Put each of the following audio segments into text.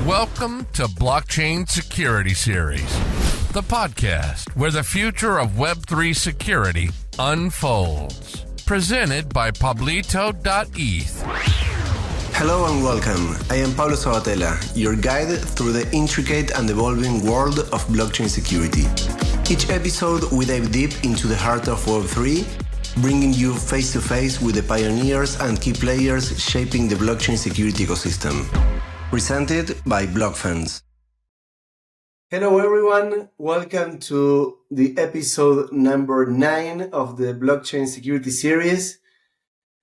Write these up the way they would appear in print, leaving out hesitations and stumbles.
Welcome to Blockchain Security Series, the podcast where the future of Web3 security unfolds. Presented by pablito.eth. Hello and welcome. I am Pablo Sabbatella, your guide through the intricate and evolving world of blockchain security. Each episode we dive deep into the heart of Web3, bringing you face-to-face with the pioneers and key players shaping the blockchain security ecosystem. Presented by Blockfence. Hello everyone, welcome to the episode number 9 of the Blockchain Security Series.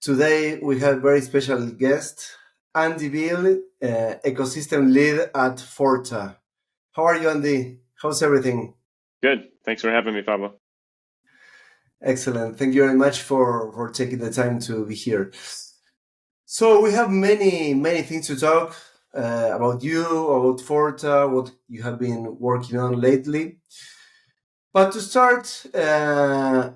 Today we have a very special guest, Andy Beal, Ecosystem Lead at Forta. How are you, Andy? How's everything? Good. Thanks for having me, Pablo. Excellent. Thank you very much for taking the time to be here. So we have many things to talk about you, about Forta, what you have been working on lately. But to start, I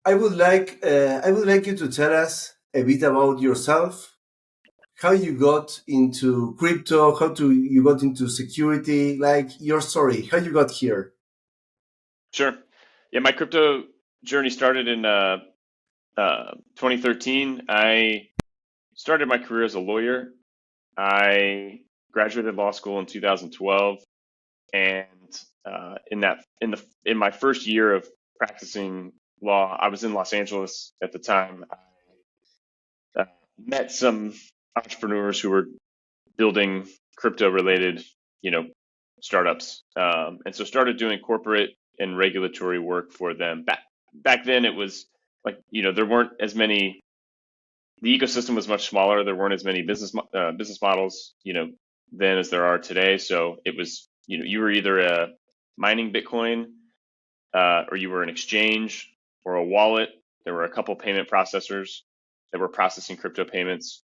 would like you to tell us a bit about yourself, how you got into crypto, you got into security, like your story, how you got here. Sure. Yeah, my crypto journey started in 2013. I started my career as a lawyer. I graduated law school in 2012, and in my first year of practicing law, I was in Los Angeles at the time. I met some entrepreneurs who were building crypto-related, startups, and so started doing corporate and regulatory work for them. Back then, it was like there weren't as many. The ecosystem was much smaller. There weren't as many business models, then as there are today. So it was, you were either mining Bitcoin, or you were an exchange or a wallet. There were a couple payment processors that were processing crypto payments,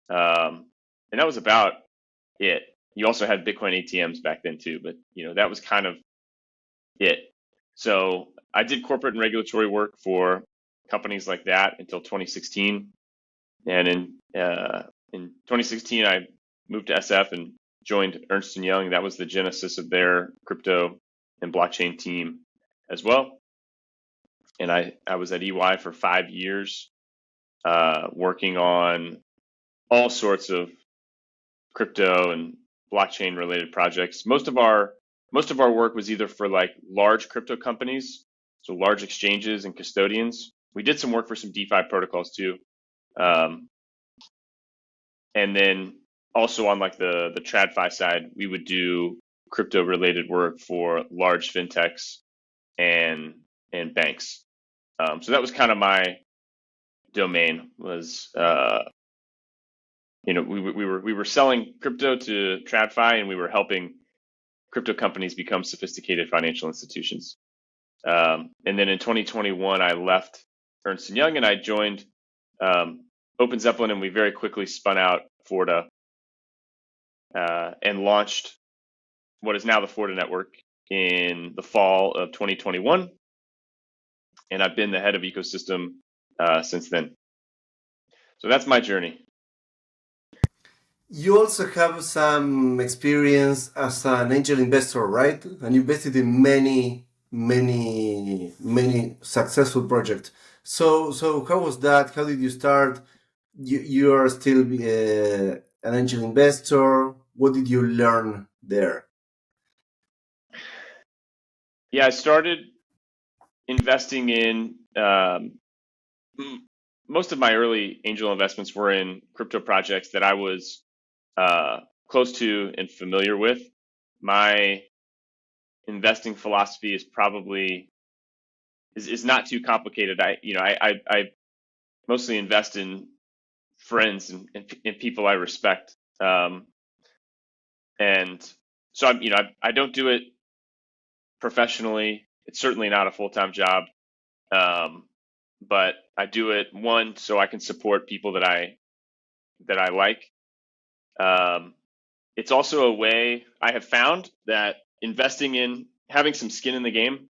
and that was about it. You also had Bitcoin ATMs back then too, but that was kind of it. So I did corporate and regulatory work for companies like that until 2016. And in 2016, I moved to SF and joined Ernst & Young. That was the genesis of their crypto and blockchain team as well. And I was at EY for 5 years, working on all sorts of crypto and blockchain related projects. Most of our work was either for like large crypto companies, so large exchanges and custodians. We did some work for some DeFi protocols too. And then also on like the TradFi side, we would do crypto related work for large fintechs and banks. So that was kind of my domain was, we were selling crypto to TradFi, and we were helping crypto companies become sophisticated financial institutions. And then in 2021, I left Ernst & Young and I joined Open Zeppelin, and we very quickly spun out Forta and launched what is now the Forta Network in the fall of 2021. And I've been the head of ecosystem since then. So that's my journey. You also have some experience as an angel investor, right? And you invested in many successful projects. So how was that? How did you start? You are still an angel investor. What did you learn there? Yeah, I started investing in most of my early angel investments were in crypto projects that I was close to and familiar with. My investing philosophy is is not too complicated. I mostly invest in friends and people I respect. And so I don't do it professionally. It's certainly not a full-time job. But I do it, one, so I can support people that I like. It's also a way I have found that investing in having some skin in the game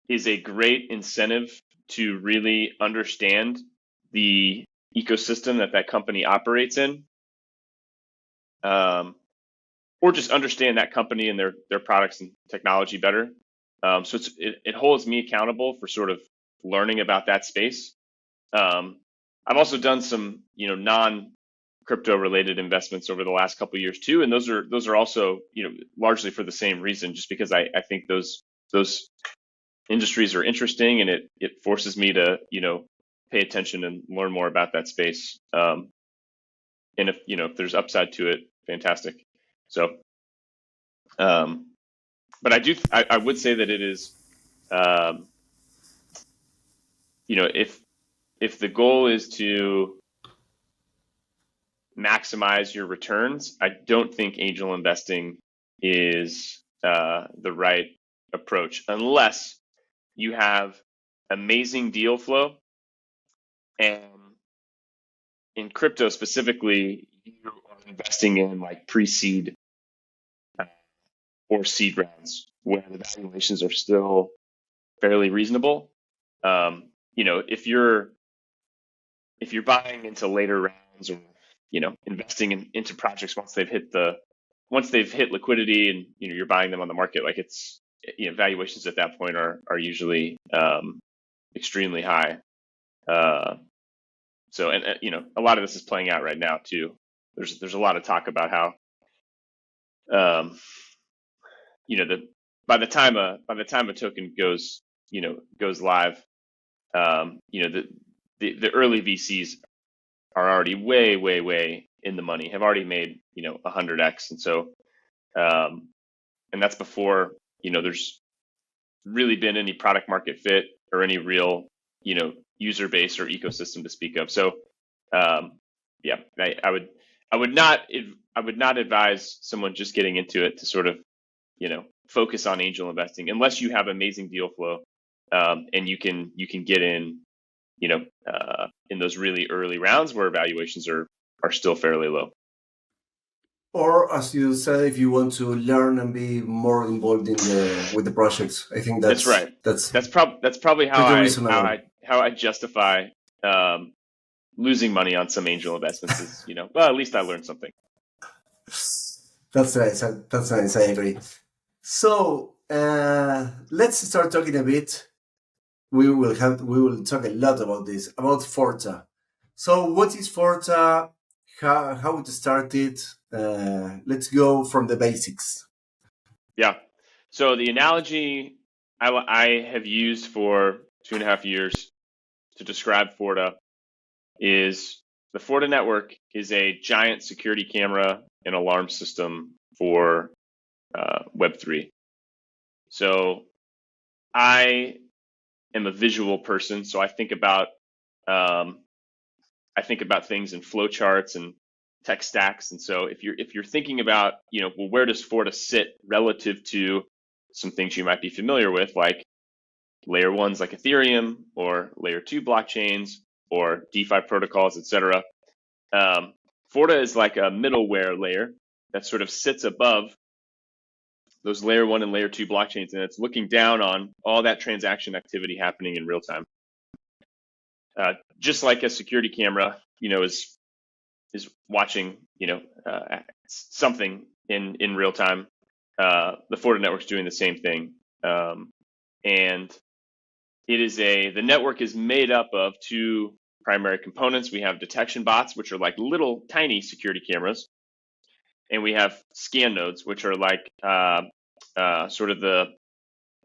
is a great incentive to really understand the ecosystem that company operates in. or just understand that company and their products and technology better. So it holds me accountable for sort of learning about that space. I've also done some, non-crypto related investments over the last couple of years too, and those are also, largely for the same reason, just because I think those industries are interesting, and it forces me to, pay attention and learn more about that space. And if there's upside to it, fantastic. So, but I would say that it is, if the goal is to maximize your returns, I don't think angel investing is the right approach unless you have amazing deal flow. And in crypto specifically, you are investing in like pre-seed or seed rounds where the valuations are still fairly reasonable. If you're buying into later rounds, or investing into projects once they've hit liquidity, and you're buying them on the market, like it's valuations at that point are usually extremely high. So a lot of this is playing out right now too. There's a lot of talk about how by the time a token goes live, the early VCs are already way in the money, have already made 100x, and so and that's before there's really been any product market fit or any real user base or ecosystem to speak of. So I would not advise someone just getting into it to sort of focus on angel investing unless you have amazing deal flow, and you can get in in those really early rounds where valuations are still fairly low. Or, as you said, if you want to learn and be more involved with the projects, I think that's right. That's probably how I justify losing money on some angel investments. Is well, at least I learned something. That's nice. That's nice. I agree. So let's start talking a bit. We will talk a lot about this, about Forta. So what is Forta? How it started? Let's go from the basics. Yeah. So the analogy I have used for 2.5 years to describe Forta is the Forta Network is a giant security camera and alarm system for Web3. So I am a visual person, so I think about things in flowcharts and tech stacks. And so if you're thinking about where does Forta sit relative to some things you might be familiar with, like layer ones like Ethereum, or layer 2 blockchains, or DeFi protocols, etc. Forta is like a middleware layer that sort of sits above those layer 1 and layer 2 blockchains, and it's looking down on all that transaction activity happening in real time. Just like a security camera, is watching, something in real time. The Forta network's doing the same thing, and the network is made up of two primary components. We have detection bots, which are like little tiny security cameras, and we have scan nodes, which are like sort of the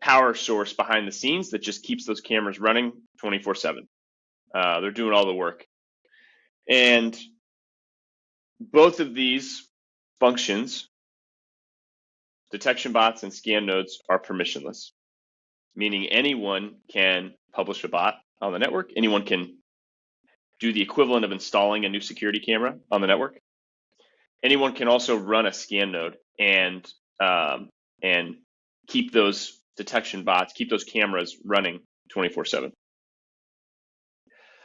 power source behind the scenes that just keeps those cameras running 24/7. They're doing all the work, and both of these functions, detection bots and scan nodes, are permissionless, meaning anyone can publish a bot on the network. Anyone can do the equivalent of installing a new security camera on the network. Anyone can also run a scan node and keep those detection bots, keep those cameras running 24/7.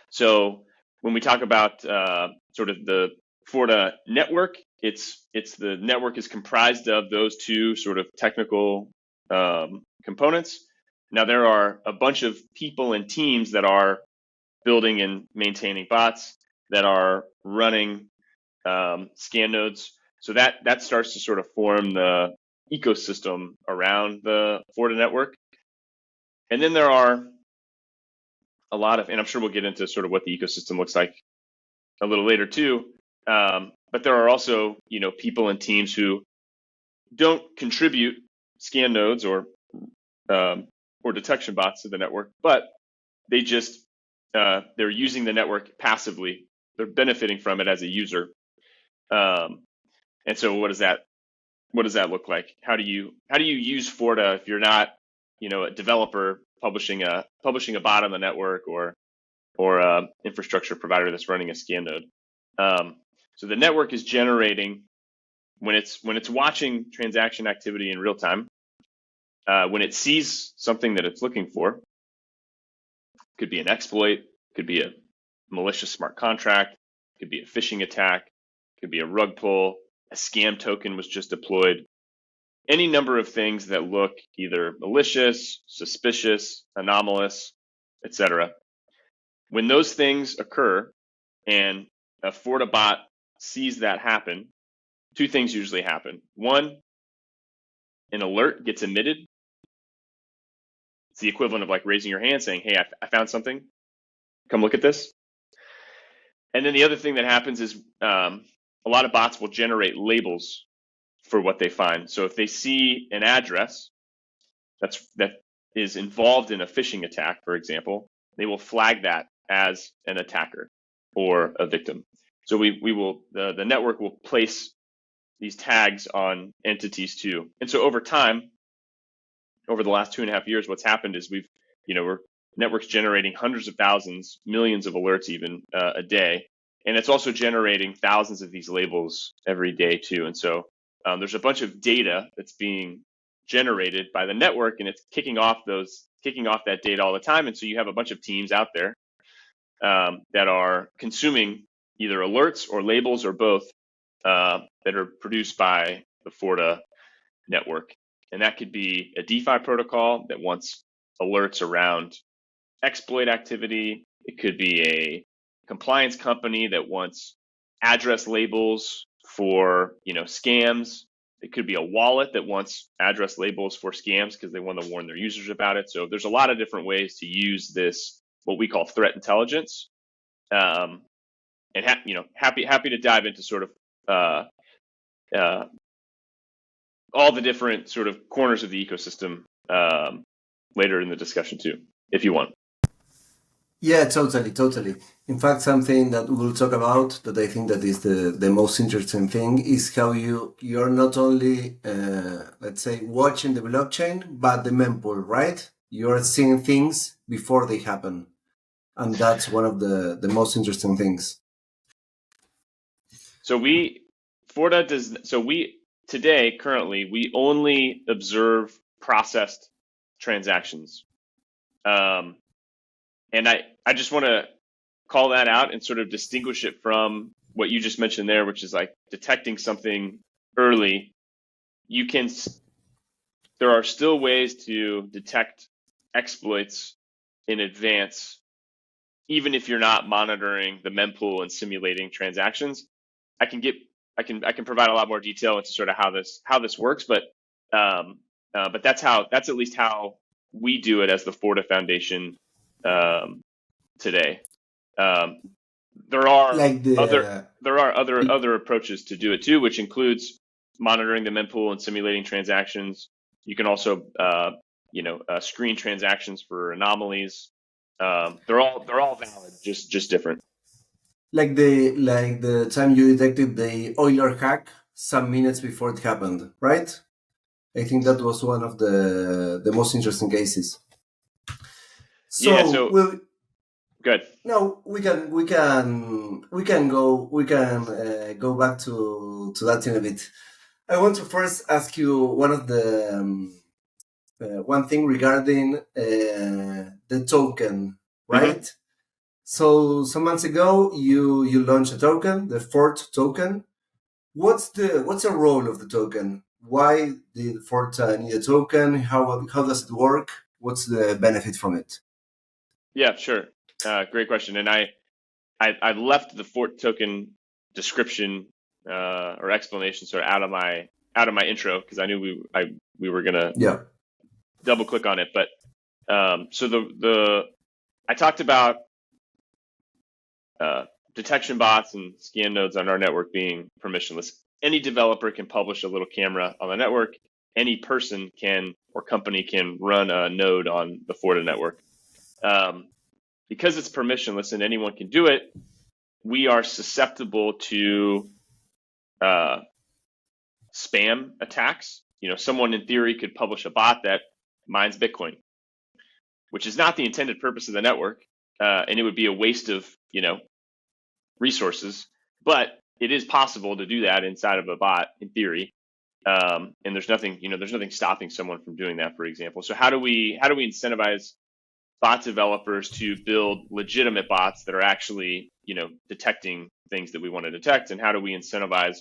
So when we talk about sort of the Forta network, it's the network is comprised of those two sort of technical components. Now there are a bunch of people and teams that are building and maintaining bots, that are running scan nodes. So that starts to sort of form the ecosystem around the Forta network. And then there are a lot of, and I'm sure we'll get into sort of what the ecosystem looks like a little later too. But there are also, people and teams who don't contribute scan nodes or detection bots to the network, but they just they're using the network passively. They're benefiting from it as a user. And so what does that look like? How do you use Forta if you're not, a developer publishing a bot on the network or infrastructure provider that's running a scan node? So the network is generating when it's watching transaction activity in real time. When it sees something that it's looking for, could be an exploit, could be a malicious smart contract, could be a phishing attack, could be a rug pull, a scam token was just deployed. Any number of things that look either malicious, suspicious, anomalous, etc. When those things occur and a Forta bot sees that happen, two things usually happen. One, an alert gets emitted. It's the equivalent of like raising your hand saying, hey, I found something. Come look at this. And then the other thing that happens is a lot of bots will generate labels for what they find. So if they see an address that is involved in a phishing attack, for example, they will flag that as an attacker or a victim. So the network will place these tags on entities too. And so over time, over the last 2.5 years, what's happened is we're networks generating hundreds of thousands, millions of alerts even a day. And it's also generating thousands of these labels every day too. And so there's a bunch of data that's being generated by the network, and it's kicking off that data all the time. And so you have a bunch of teams out there that are consuming either alerts or labels or both that are produced by the Forta network. And that could be a DeFi protocol that wants alerts around exploit activity. It could be a compliance company that wants address labels for scams. It could be a wallet that wants address labels for scams because they want to warn their users about it. So there's a lot of different ways to use this, what we call threat intelligence. And happy to dive into sort of all the different sort of corners of the ecosystem later in the discussion too, if you want. Yeah, totally. In fact, something that we'll talk about that I think that is the most interesting thing is how you're not only, let's say, watching the blockchain, but the mempool, right? You're seeing things before they happen. And that's one of the most interesting things. So today, currently, we only observe processed transactions. And I just want to call that out and sort of distinguish it from what you just mentioned there, which is like detecting something early. There are still ways to detect exploits in advance, even if you're not monitoring the mempool and simulating transactions. I can provide a lot more detail into sort of how this works, but that's at least how we do it as the Forta Foundation today. There are other approaches to do it too, which includes monitoring the mempool and simulating transactions. You can also screen transactions for anomalies. They're all valid, just different. Like the time you detected the Euler hack some minutes before it happened, right? I think that was one of the most interesting cases. Good. No, we can go back to that in a bit. I want to first ask you one thing regarding the token, right? Mm-hmm. So some months ago, you launched a token, the Forta token. What's the role of the token? Why did Forta need a token? How does it work? What's the benefit from it? Yeah, sure. Great question. And I left the Forta token description or explanation sort of out of my intro, because I knew we were gonna double click on it. But so I talked about detection bots and scan nodes on our network being permissionless. Any developer can publish a little camera on the network. Any person can or company can run a node on the Forta network. Because it's permissionless and anyone can do it, we are susceptible to spam attacks. Someone in theory could publish a bot that mines Bitcoin, which is not the intended purpose of the network, and it would be a waste of resources. But it is possible to do that inside of a bot in theory, and there's nothing stopping someone from doing that, for example. So how do we incentivize bot developers to build legitimate bots that are actually detecting things that we want to detect, and how do we incentivize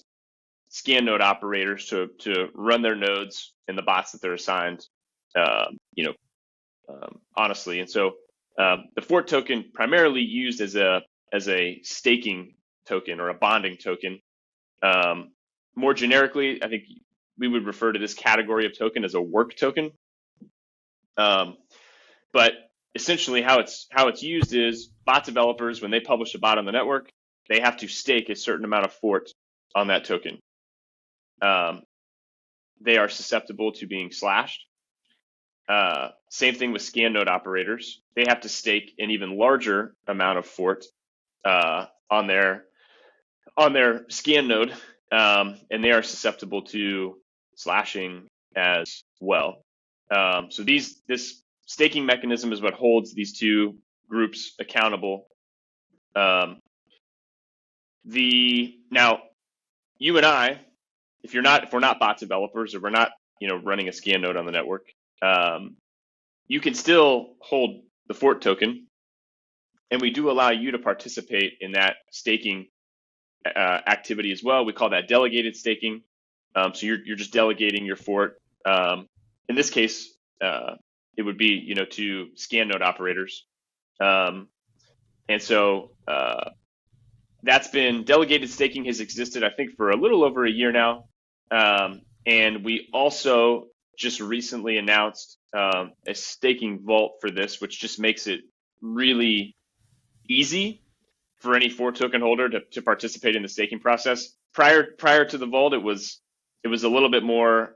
scan node operators to run their nodes and the bots that they're assigned honestly? And so the Fort token primarily used as a staking token or a bonding token. More generically, I think we would refer to this category of token as a work token. But essentially how it's used is bot developers, when they publish a bot on the network, they have to stake a certain amount of Fort on that token. They are susceptible to being slashed. Same thing with scan node operators. They have to stake an even larger amount of Fort on their scan node, and they are susceptible to slashing as well. So this staking mechanism is what holds these two groups accountable. Now, you and I, if we're not bot developers, or we're not running a scan node on the network, you can still hold the Fort token, and we do allow you to participate in that staking activity as well. We call that delegated staking. So you're just delegating your Fort. In this case, it would be to scan node operators, and so that's been delegated staking has existed, I think, for a little over a year now, and we also just recently announced a staking vault for this, which just makes it really easy for any Fort token holder to participate in the staking process. Prior to the vault, it was a little bit more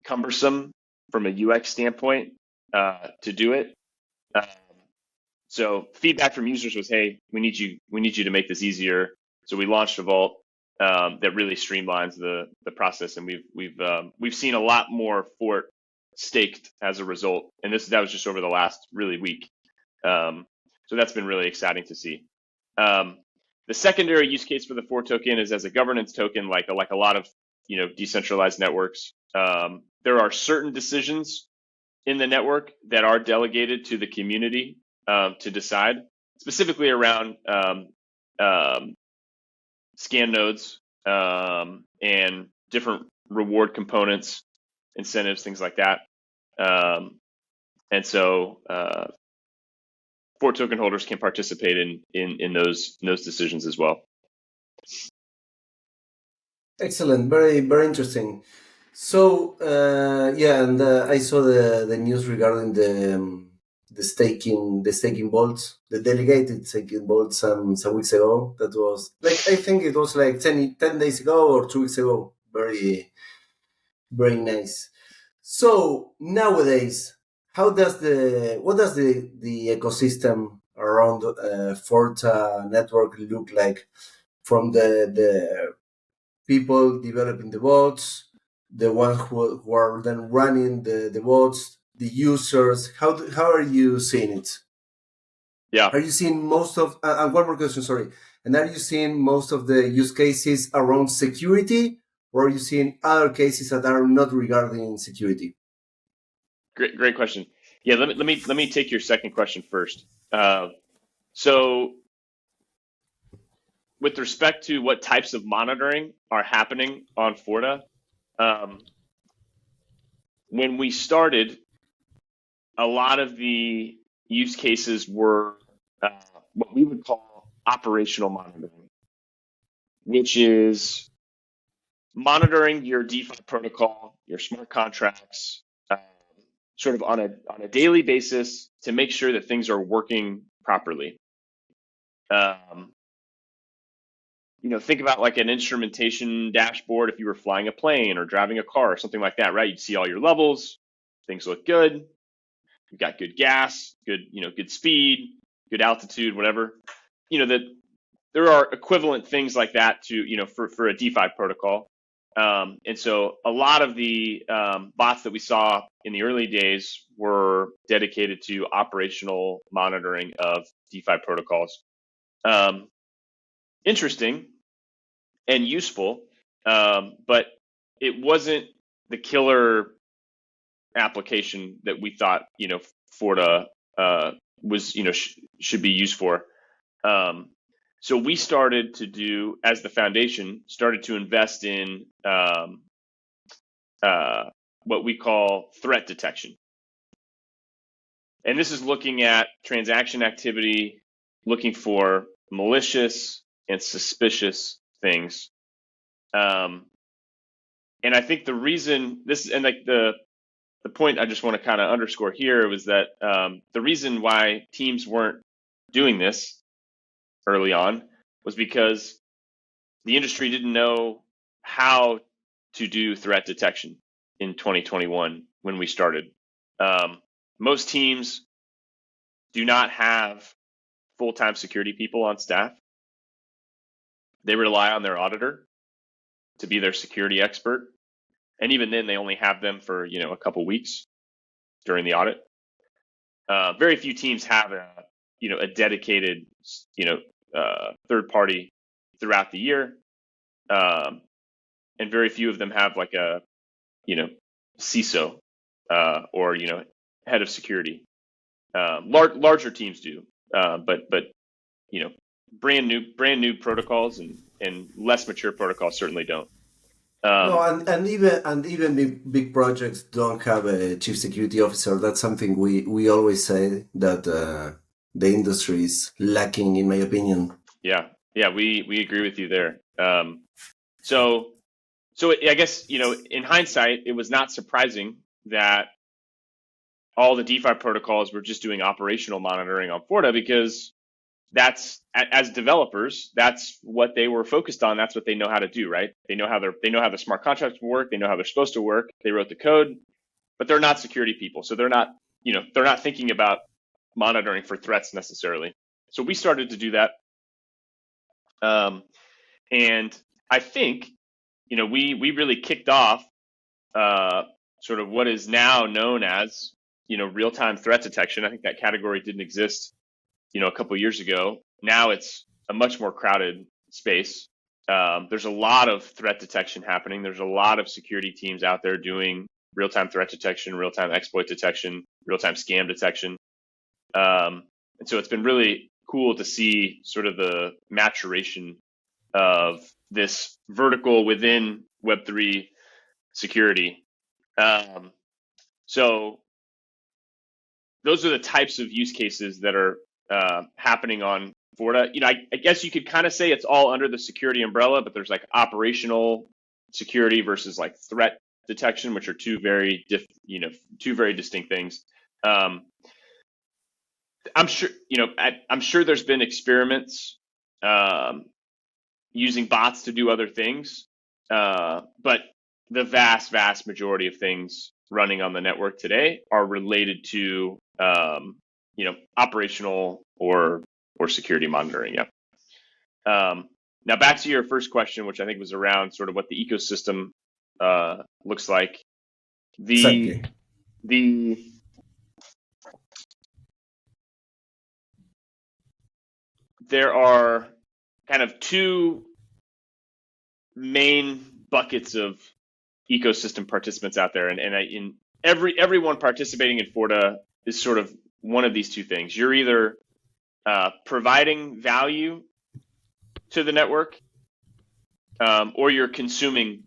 cumbersome from a UX standpoint to do it. So feedback from users was, hey, we need you to make this easier. So we launched a vault that really streamlines the process, and we've seen a lot more Fort staked as a result. And that was just over the last really week. So that's been really exciting to see. The secondary use case for the Fort token is as a governance token, like a lot of decentralized networks. There are certain decisions in the network that are delegated to the community to decide, specifically around scan nodes and different reward components, incentives, things like that. And so Fort token holders can participate in those decisions as well. Excellent, very very interesting. So and I saw the news regarding the staking vaults, the delegated staking vaults some weeks ago. That was I think it was 10 days ago or 2 weeks ago. Very very nice. So nowadays, what does the ecosystem around Forta Network look like, from the people developing the bots, the ones who are then running the bots, the users? How are you seeing it? Yeah. Are you seeing most of? And one more question, sorry. And are you seeing most of the use cases around security, or are you seeing other cases that are not regarding security? Great question. Yeah, let me take your second question first. So, with respect to what types of monitoring are happening on Forta, when we started, a lot of the use cases were what we would call operational monitoring, which is monitoring your DeFi protocol, your smart contracts, sort of on a daily basis to make sure that things are working properly. Think about like an instrumentation dashboard if you were flying a plane or driving a car or something like that, right? You'd see all your levels, things look good, you've got good gas, good speed, good altitude, whatever. That there are equivalent things like that to, for a DeFi protocol. And so a lot of the bots that we saw in the early days were dedicated to operational monitoring of DeFi protocols. Interesting and useful, but it wasn't the killer application that we thought, Forta was, should be used for. So we started to do, as the foundation, started to invest in what we call threat detection. And this is looking at transaction activity, looking for malicious and suspicious things. And I think the reason the point I just want to kind of underscore here was that the reason why teams weren't doing this early on was because the industry didn't know how to do threat detection in 2021 when we started. Most teams do not have full-time security people on staff. They rely on their auditor to be their security expert. And even then, they only have them for, a couple weeks during the audit. Very few teams have a dedicated, third party throughout the year. And very few of them have like a, CISO or, head of security. Larger teams do, but brand new protocols and less mature protocols certainly don't. No, and even big projects don't have a chief security officer. That's something we always say that the industry is lacking, in my opinion. Yeah, we agree with you there. So I guess in hindsight, it was not surprising that all the DeFi protocols were just doing operational monitoring on Forta, because that's, as developers, that's what they were focused on. That's what they know how to do, right? They know how the smart contracts work. They know how they're supposed to work. They wrote the code, but they're not security people. So they're not thinking about monitoring for threats necessarily. So we started to do that. And I think, we really kicked off sort of what is now known as, real-time threat detection. I think that category didn't exist a couple of years ago. Now it's a much more crowded space. There's a lot of threat detection happening. There's a lot of security teams out there doing real-time threat detection, real-time exploit detection, real-time scam detection. And so it's been really cool to see sort of the maturation of this vertical within Web3 security. So those are the types of use cases that are happening on Forta. I guess you could kind of say it's all under the security umbrella, but there's like operational security versus like threat detection, which are two very distinct things. I'm sure there's been experiments using bots to do other things, but the vast majority of things running on the network today are related to operational or security monitoring. Yeah. Now back to your first question, which I think was around sort of what the ecosystem looks like. Exactly. There are kind of two main buckets of ecosystem participants out there, and in everyone participating in Forta is sort of one of these two things. You're either providing value to the network, or you're consuming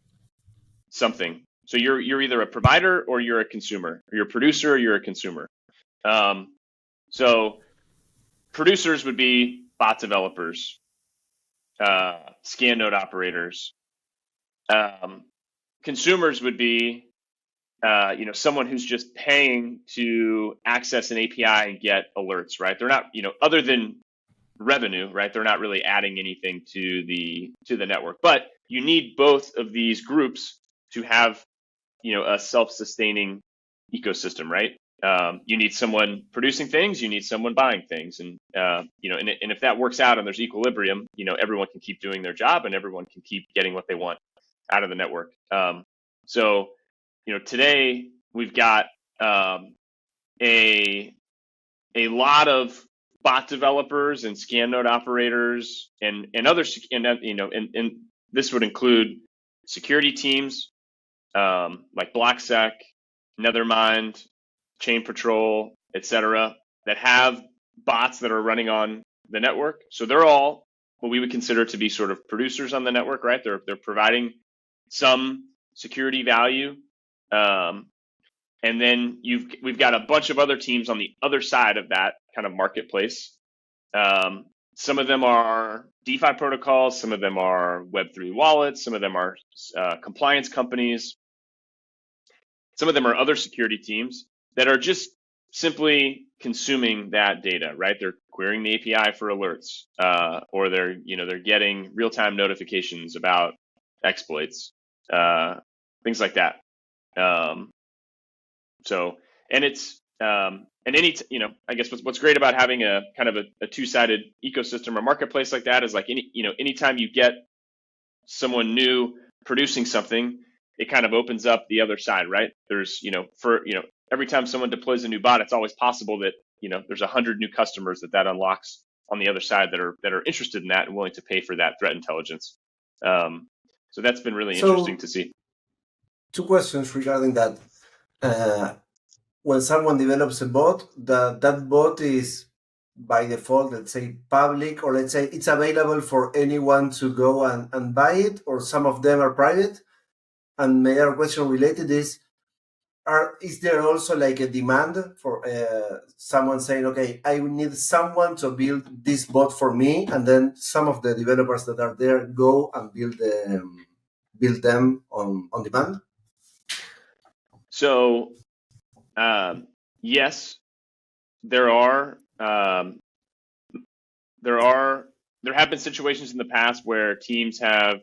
something. So you're either a provider or you're a consumer. Or you're a producer or you're a consumer. So producers would be bot developers, scan node operators, Consumers would be someone who's just paying to access an API and get alerts, right? They're not, other than revenue, right? They're not really adding anything to the network. But you need both of these groups to have, a self-sustaining ecosystem, right? You need someone producing things, you need someone buying things, and and if that works out and there's equilibrium, everyone can keep doing their job and everyone can keep getting what they want out of the network. So today we've got a lot of bot developers and scan node operators and other, and this would include security teams like BlockSec, Nethermind, Chain Patrol, etc., that have bots that are running on the network. So they're all what we would consider to be sort of producers on the network, right? They're providing some security value. And then we've got a bunch of other teams on the other side of that kind of marketplace. Some of them are DeFi protocols, some of them are Web3 wallets, some of them are compliance companies, some of them are other security teams that are just simply consuming that data, right? They're querying the API for alerts, or they're getting real-time notifications about exploits, things like that. And it's and I guess what's great about having a kind of a two-sided ecosystem or marketplace like that is like anytime you get someone new producing something, it kind of opens up the other side, right? There's every time someone deploys a new bot, it's always possible that there's 100 new customers that unlocks on the other side that are interested in that and willing to pay for that threat intelligence. So that's been really interesting to see. Two questions regarding that. When someone develops a bot, that bot is by default, let's say, public, or let's say it's available for anyone to go and buy it, or some of them are private? And my other question related is there also like a demand for someone saying, okay, I need someone to build this bot for me, and then some of the developers that are there go and build them on demand? So yes, there have been situations in the past where teams have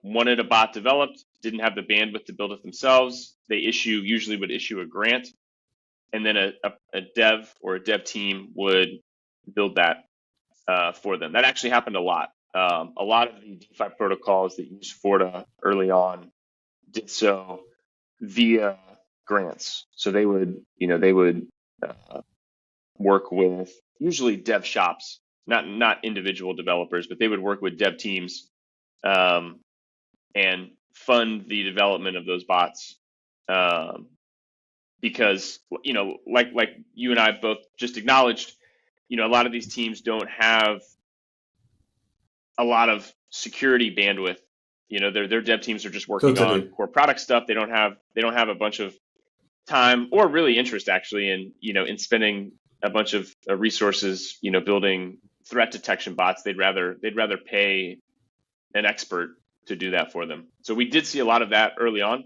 wanted a bot developed, didn't have the bandwidth to build it themselves. They usually would issue a grant, and then a dev or a dev team would build that for them. That actually happened a lot. A lot of the DeFi protocols that used Forta early on did so via grants. So they would work with usually dev shops, not individual developers, but they would work with dev teams and fund the development of those bots. Because like you and I both just acknowledged, a lot of these teams don't have a lot of security bandwidth. Their dev teams are just working on core product stuff. They don't have a bunch of time or really interest actually in spending a bunch of resources, building threat detection bots. They'd rather pay an expert to do that for them. So we did see a lot of that early on.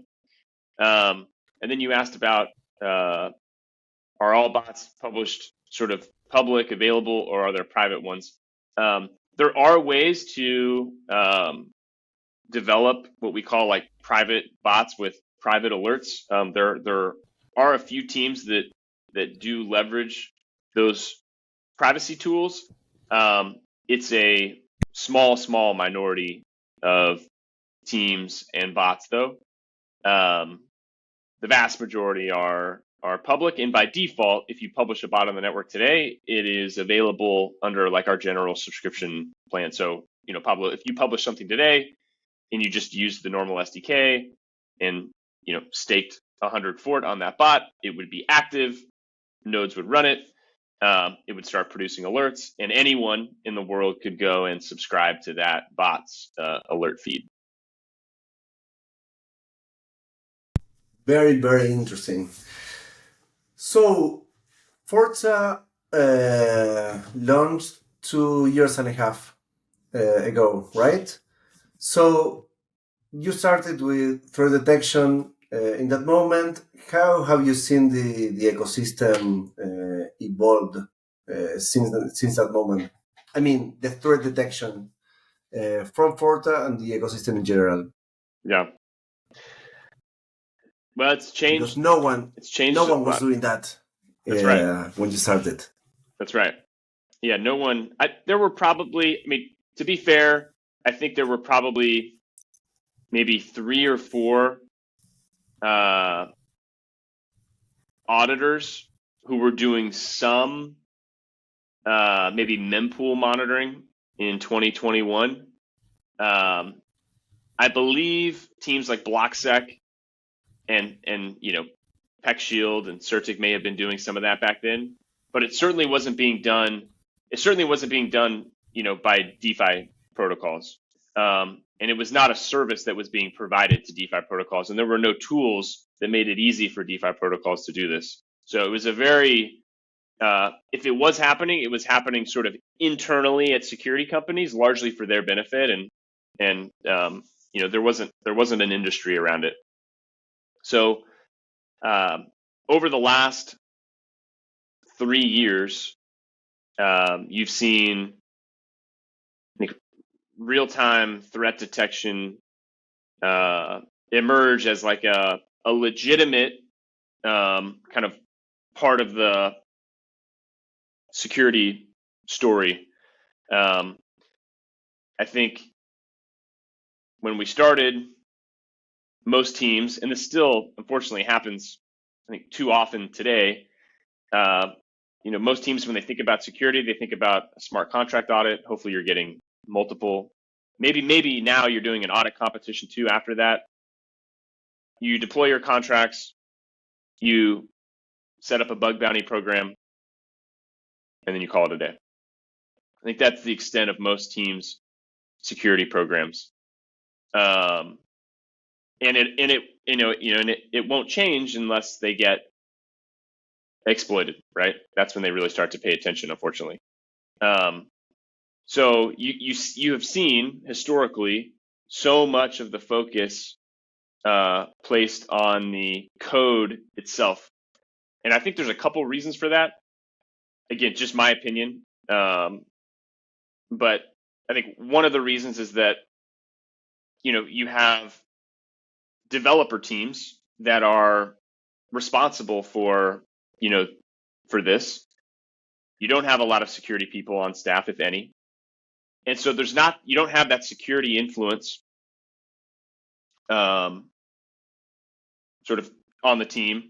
And then you asked about, are all bots published sort of public, available, or are there private ones? There are ways to develop what we call like private bots with private alerts. There are a few teams that do leverage those privacy tools. It's a small minority of teams and bots, though. The vast majority are public, and by default, if you publish a bot on the network today, it is available under like our general subscription plan. So, Pablo, if you publish something today and you just use the normal SDK and staked 100 Fort on that bot, it would be active. Nodes would run it. It would start producing alerts, and anyone in the world could go and subscribe to that bot's alert feed. Very, very interesting. So, Forza launched 2.5 years ago, right? So, You started with threat detection in that moment. How have you seen the ecosystem evolved since that moment? I mean, the threat detection from Forta and the ecosystem in general. Yeah. Well, it's Because changed. no one It's changed a was lot. doing that That's right. when you started. That's right. Yeah, no one. There were probably. I mean, to be fair, I think there were probably maybe 3 or 4 auditors who were doing some maybe mempool monitoring in 2021. I believe teams like BlockSec and PeckShield and Certic may have been doing some of that back then, but it certainly wasn't being done. It certainly wasn't being done, by DeFi protocols. And it was not a service that was being provided to DeFi protocols, and there were no tools that made it easy for DeFi protocols to do this. So it was a very, if it was happening sort of internally at security companies, largely for their benefit, and there wasn't an industry around it. So over the last 3 years, you've seen real-time threat detection emerge as like a legitimate kind of part of the security story. I think when we started, most teams, and this still unfortunately happens, I think, too often today. Most teams, when they think about security, they think about a smart contract audit. Hopefully, you're getting multiple. Maybe now you're doing an audit competition too. After that, you deploy your contracts, you set up a bug bounty program, and then you call it a day. I think that's the extent of most teams' security programs. And it won't change unless they get exploited, right? That's when they really start to pay attention, unfortunately. So you have seen historically so much of the focus placed on the code itself, and I think there's a couple reasons for that. Again, just my opinion, but I think one of the reasons is that you have developer teams that are responsible for this. You don't have a lot of security people on staff, if any. And so you don't have that security influence sort of on the team.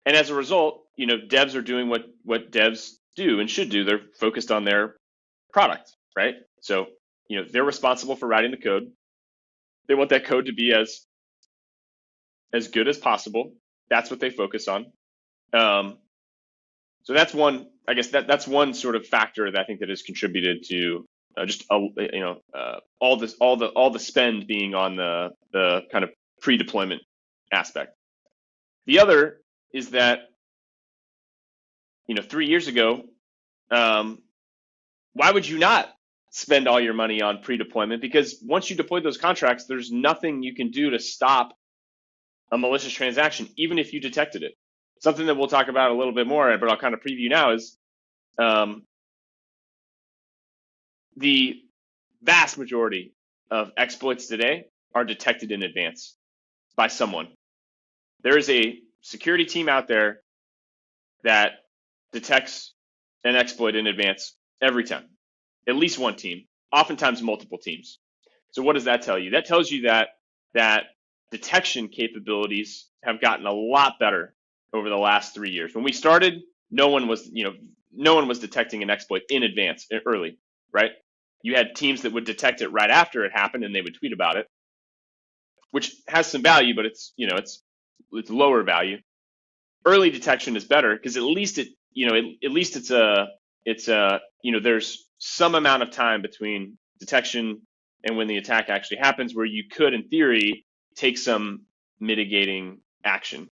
And as a result, devs are doing what devs do and should do. They're focused on their product, right? So, they're responsible for writing the code. They want that code to be as good as possible. That's what they focus on. So that's one, I guess that's one sort of factor that I think that has contributed to all the spend being on the kind of pre-deployment aspect. The other is that 3 years ago, why would you not spend all your money on pre-deployment? Because once you deploy those contracts, there's nothing you can do to stop a malicious transaction, even if you detected it. Something that we'll talk about a little bit more, but I'll kind of preview now, is the vast majority of exploits today are detected in advance by someone. There is a security team out there that detects an exploit in advance every time. At least one team, oftentimes multiple teams. So what does that tell you? That tells you that detection capabilities have gotten a lot better over the last 3 years. When we started, no one was detecting an exploit in advance, early, right? You had teams that would detect it right after it happened, and they would tweet about it, which has some value, but it's lower value. Early detection is better because at least there's some amount of time between detection and when the attack actually happens, where you could, in theory, take some mitigating action.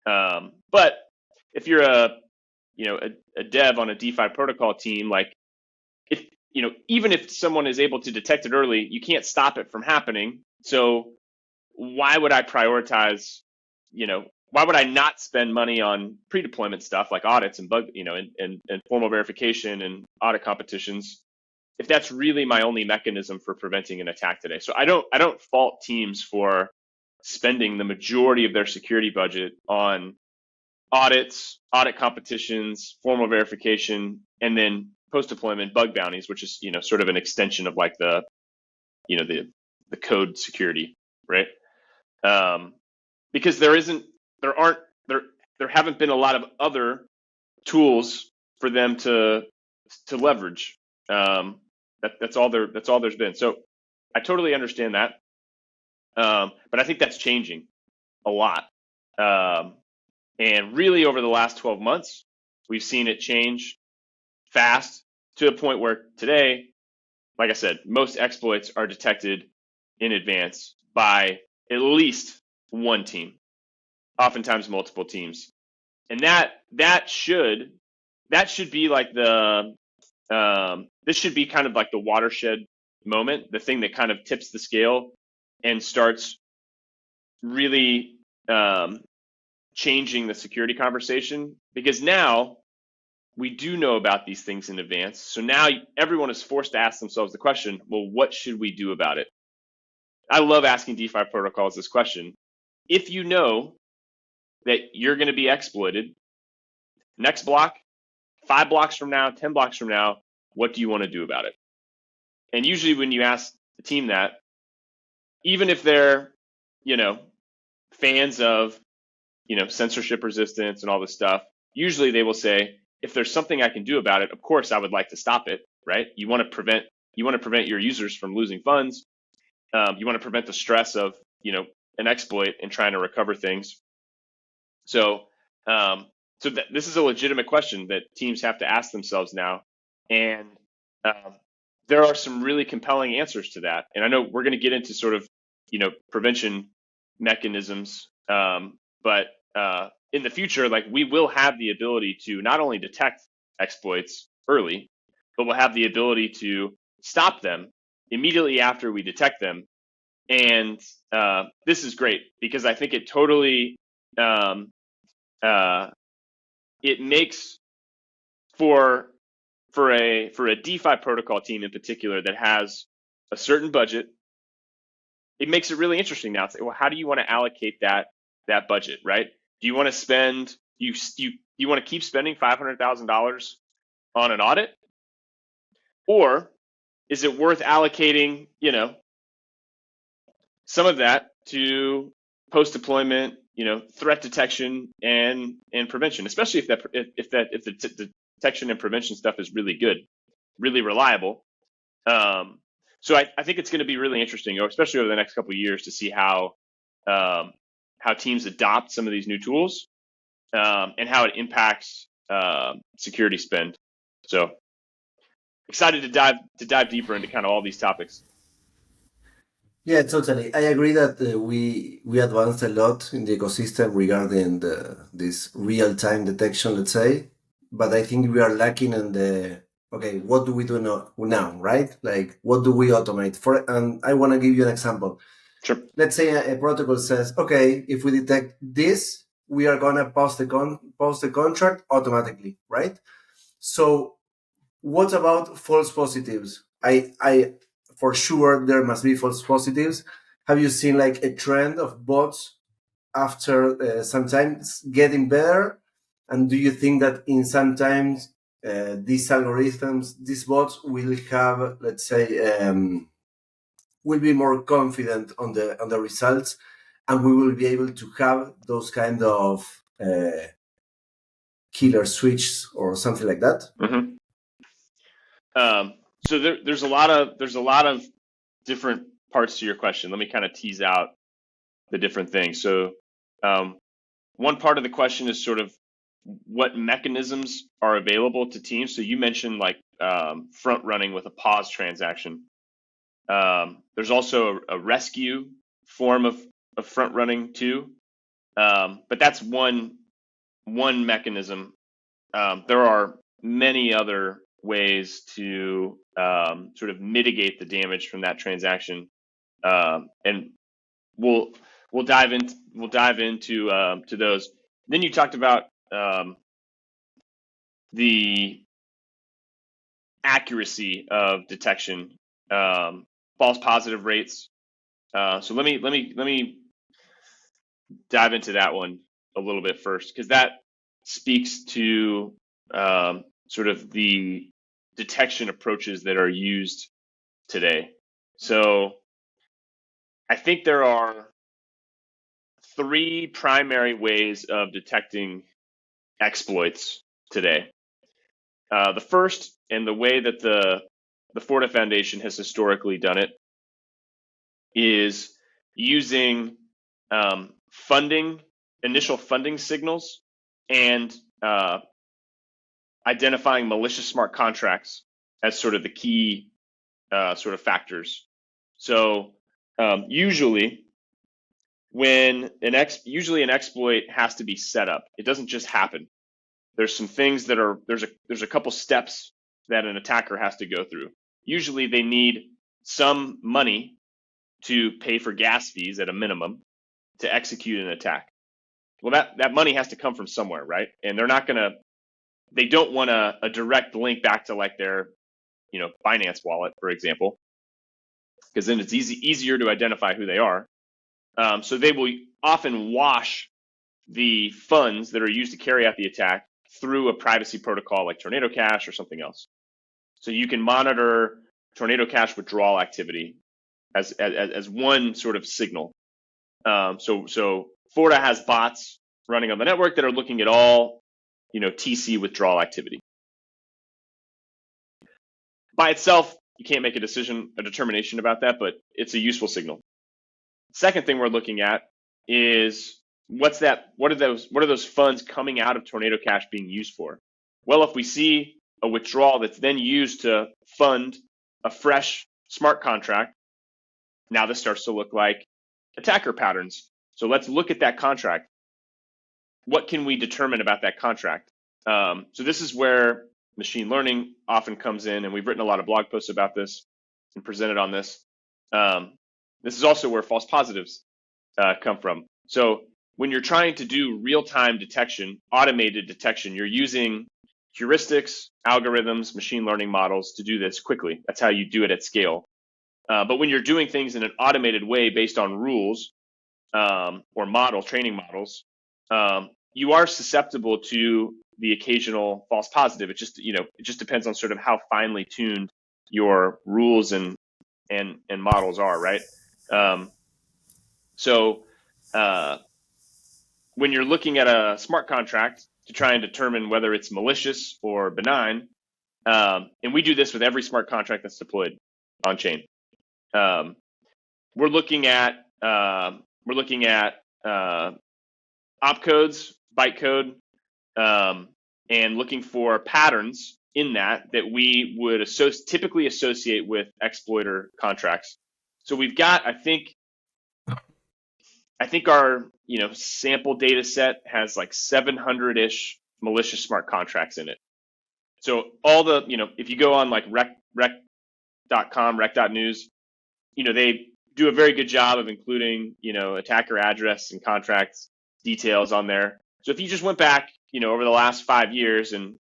But if you're a dev on a DeFi protocol team, like, even if someone is able to detect it early, you can't stop it from happening. So why would I prioritize, why would I not spend money on pre-deployment stuff like audits and bug, and formal verification and audit competitions if that's really my only mechanism for preventing an attack today? So I don't fault teams for spending the majority of their security budget on audits, audit competitions, formal verification, and then post-deployment bug bounties, which is sort of an extension of like the code security, right? Because there haven't been a lot of other tools for them to leverage. That's all there's been. So I totally understand that, but I think that's changing a lot. And really, over the last 12 months, we've seen it change fast to a point where today, like I said, most exploits are detected in advance by at least one team, oftentimes multiple teams. And that should be like this should be kind of like the watershed moment, the thing that kind of tips the scale and starts really changing the security conversation, because now we do know about these things in advance. So now everyone is forced to ask themselves the question, well, what should we do about it? I love asking DeFi protocols this question. If you know that you're going to be exploited next block, 5 blocks from now, 10 blocks from now, what do you want to do about it? And usually when you ask the team that, even if they're, fans of, censorship resistance and all this stuff, usually they will say, if there's something I can do about it, of course I would like to stop it, right? You want to prevent your users from losing funds. You want to prevent the stress of, an exploit and trying to recover things. So, this is a legitimate question that teams have to ask themselves now. And there are some really compelling answers to that. And I know we're going to get into sort of, prevention mechanisms, but in the future, like, we will have the ability to not only detect exploits early, but we'll have the ability to stop them immediately after we detect them. And this is great because I think it totally it makes for a DeFi protocol team in particular that has a certain budget, it makes it really interesting now. It's like, well, how do you want to allocate that budget, right? Do you want to spend you want to keep spending $500,000 on an audit, or is it worth allocating, some of that to post-deployment, threat detection and prevention, especially if the detection and prevention stuff is really good, really reliable. So I think it's going to be really interesting, especially over the next couple of years, to see how teams adopt some of these new tools and how it impacts security spend. So excited to dive deeper into kind of all these topics. Yeah, totally. I agree that we advanced a lot in the ecosystem regarding this real-time detection, let's say. But I think we are lacking in okay, what do we do now, right? Like, what do we automate? And I want to give you an example. Sure. Let's say a protocol says, okay, if we detect this, we are going to post the contract automatically, right? So what about false positives? I for sure there must be false positives. Have you seen like a trend of bots after sometimes getting better? And do you think that in sometimes these algorithms, these bots will have, let's say, will be more confident on the results, and we will be able to have those kind of killer switches or something like that? Mm-hmm. So there's a lot of different parts to your question. Let me kind of tease out the different things. So one part of the question is sort of what mechanisms are available to teams. So you mentioned like front running with a pause transaction. There's also a rescue form of front running too, but that's one mechanism. There are many other ways to sort of mitigate the damage from that transaction. And we'll dive into to those. Then you talked about the accuracy of detection, false positive rates. So let me dive into that one a little bit first, because that speaks to sort of the detection approaches that are used today. So I think there are three primary ways of detecting exploits today. The first, and the way that the Forta Foundation has historically done it, is using initial funding signals and identifying malicious smart contracts as sort of the key sort of factors. So usually an exploit has to be set up. It doesn't just happen. There's some things that are there's a couple steps that an attacker has to go through. Usually they need some money to pay for gas fees at a minimum to execute an attack. Well, that money has to come from somewhere, right? And they don't want a direct link back to like their Binance wallet, for example, because then it's easier to identify who they are. So they will often wash the funds that are used to carry out the attack through a privacy protocol like Tornado Cash or something else. So you can monitor Tornado Cash withdrawal activity as one sort of signal. So Forta has bots running on the network that are looking at all TC withdrawal activity. By itself, you can't make a determination about that, but it's a useful signal. Second thing we're looking at is what are those funds coming out of Tornado Cash being used for? Well, if we see a withdrawal that's then used to fund a fresh smart contract, now this starts to look like attacker patterns. So let's look at that contract. What can we determine about that contract? So this is where machine learning often comes in, and we've written a lot of blog posts about this and presented on this. This is also where false positives come from. So when you're trying to do real-time detection, automated detection, you're using heuristics, algorithms, machine learning models to do this quickly. That's how you do it at scale. But when you're doing things in an automated way based on rules or training models, you are susceptible to the occasional false positive. It just depends on sort of how finely tuned your rules and models are, right? So when you're looking at a smart contract to try and determine whether it's malicious or benign, and we do this with every smart contract that's deployed on chain, we're looking at opcodes, bytecode, and looking for patterns in that we would typically associate with exploiter contracts. So we've got, I think our sample data set has like 700-ish malicious smart contracts in it. So all the if you go on like rec.com, rec.news, they do a very good job of including attacker address and contracts details on there. So if you just went back over the last 5 years and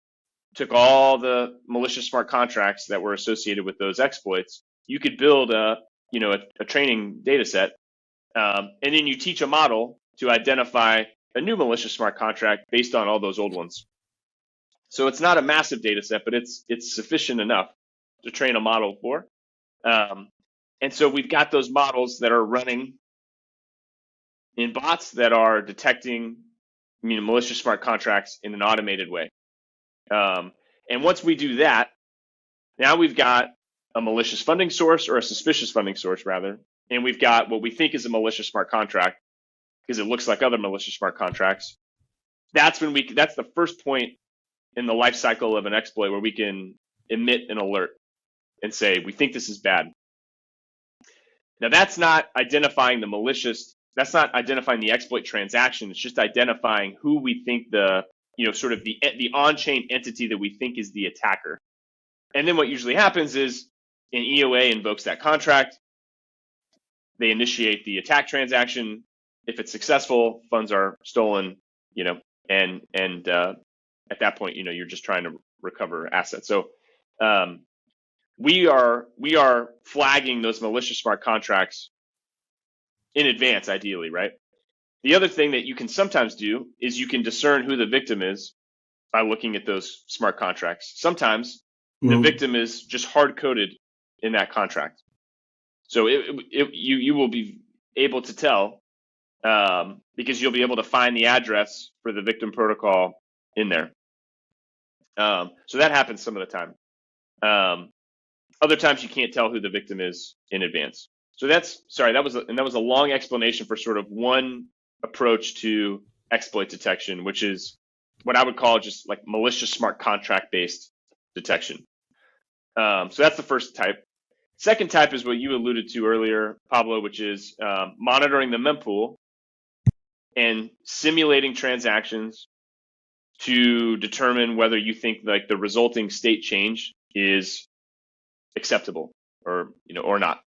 took all the malicious smart contracts that were associated with those exploits, you could build a training data set, and then you teach a model to identify a new malicious smart contract based on all those old ones. So it's not a massive data set, but it's sufficient enough to train a model for. And so we've got those models that are running in bots that are detecting malicious smart contracts in an automated way. And once we do that, now we've got a malicious funding source, or a suspicious funding source rather, and we've got what we think is a malicious smart contract because it looks like other malicious smart contracts. That's the first point in the life cycle of an exploit where we can emit an alert and say, we think this is bad. Now that's not identifying that's not identifying the exploit transaction. It's just identifying who we think the on-chain entity that we think is the attacker. And then what usually happens is an EOA invokes that contract. they initiate the attack transaction. If it's successful, funds are stolen, and at that point, you're just trying to recover assets. So we are flagging those malicious smart contracts in advance, ideally, right? The other thing that you can sometimes do is you can discern who the victim is by looking at those smart contracts. Sometimes the victim is just hard-coded in that contract. So you will be able to tell because you'll be able to find the address for the victim protocol in there. So that happens some of the time. Other times you can't tell who the victim is in advance. So that was a long explanation for sort of one approach to exploit detection, which is what I would call just like malicious smart contract based detection. So that's the first type. Second type is what you alluded to earlier, Pablo, which is monitoring the mempool and simulating transactions to determine whether you think like the resulting state change is acceptable or not.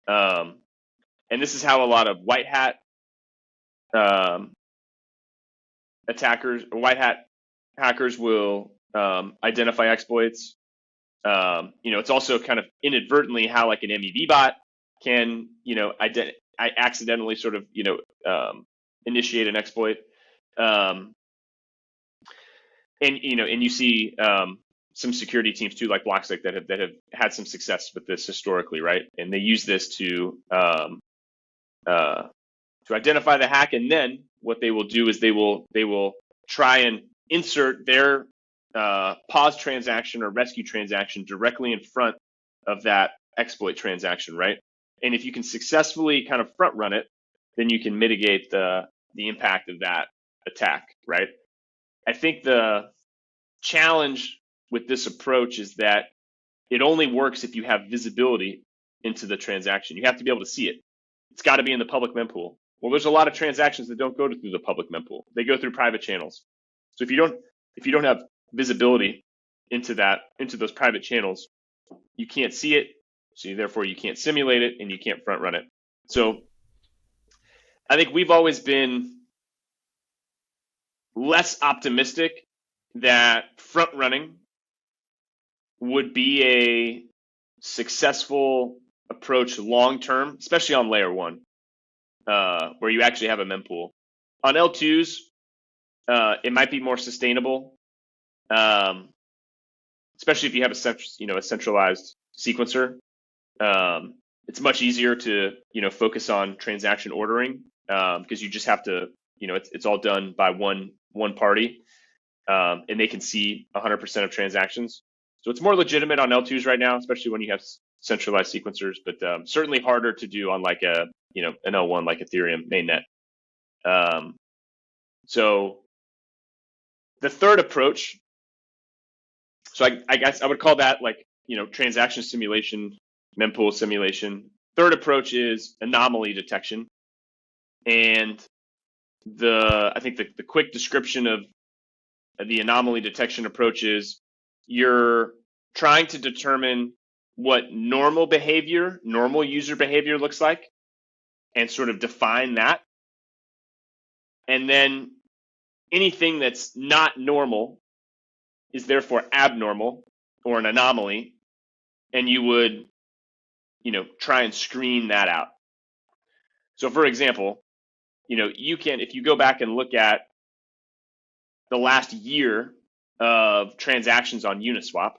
And this is how a lot of white hat attackers or white hat hackers will identify exploits. It's also kind of inadvertently how like an MEV bot can, accidentally sort of, initiate an exploit. And you see some security teams too, like Blockfence, that have had some success with this historically, right? And they use this to identify the hack, and then what they will do is they will try and insert their pause transaction or rescue transaction directly in front of that exploit transaction, right? And if you can successfully kind of front run it, then you can mitigate the impact of that attack, right? I think the challenge with this approach is that it only works if you have visibility into the transaction. You have to be able to see it. It's got to be in the public mempool. Well, there's a lot of transactions that don't go through the public mempool. They go through private channels. So if you don't have visibility into those private channels, you can't see it. So therefore you can't simulate it and you can't front run it. So I think we've always been less optimistic that front running would be a successful approach long term, especially on layer one, where you actually have a mempool. On L2s, it might be more sustainable, especially if you have a centralized sequencer. It's much easier to focus on transaction ordering because you just have to it's all done by one party, and they can see 100% of transactions. So it's more legitimate on L2s right now, especially when you have centralized sequencers, but certainly harder to do on like an L1 like Ethereum mainnet. So the third approach, so I guess I would call that like transaction simulation, mempool simulation. Third approach is anomaly detection, and I think the quick description of the anomaly detection approach is you're trying to determine what normal user behavior looks like and sort of define that. And then anything that's not normal is therefore abnormal or an anomaly. And you would, try and screen that out. So for example, you can, if you go back and look at the last year of transactions on Uniswap,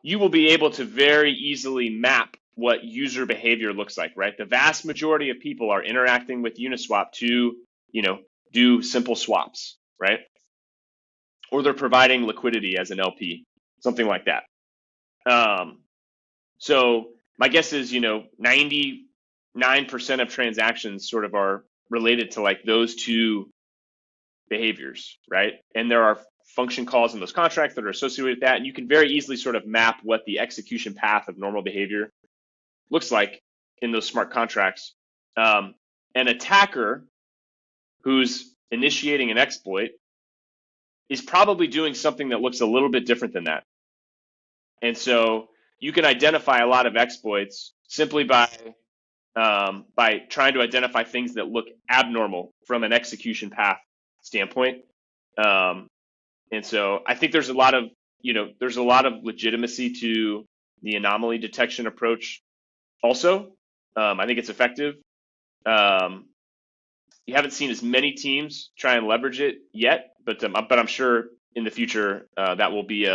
you will be able to very easily map what user behavior looks like, right? The vast majority of people are interacting with Uniswap to, do simple swaps, right? Or they're providing liquidity as an LP, something like that. So my guess is, 99% of transactions sort of are related to like those two behaviors, right? And there are function calls in those contracts that are associated with that. And you can very easily sort of map what the execution path of normal behavior looks like in those smart contracts. An attacker who's initiating an exploit is probably doing something that looks a little bit different than that. And so you can identify a lot of exploits simply by trying to identify things that look abnormal from an execution path standpoint. And so I think there's a lot of legitimacy to the anomaly detection approach also. I think it's effective. You haven't seen as many teams try and leverage it yet, but I'm sure in the future that will be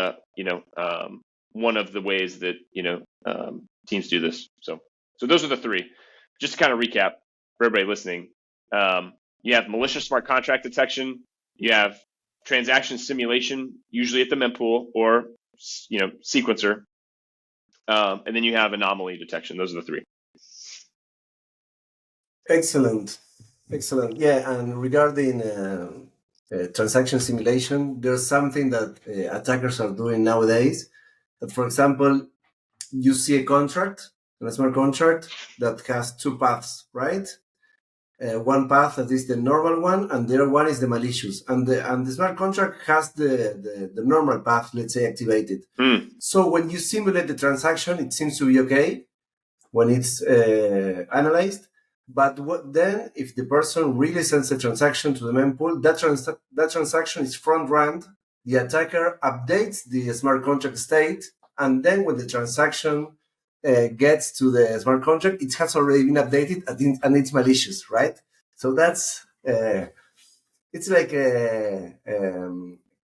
one of the ways that teams do this. So those are the three. Just to kind of recap for everybody listening, you have malicious smart contract detection, you have transaction simulation, usually at the mempool or sequencer, and then you have anomaly detection. Those are the three. Excellent. Yeah, and regarding transaction simulation, there's something that attackers are doing nowadays. That, for example, you see a contract, a smart contract that has two paths, right? One path that is the normal one, and the other one is the malicious. And the smart contract has the normal path, let's say, activated. So when you simulate the transaction, it seems to be okay when it's analyzed. But then, if the person really sends a transaction to the mempool, that transaction is front-run. The attacker updates the smart contract state, and then when the transaction gets to the smart contract, it has already been updated and it's malicious, right? So that's it's like a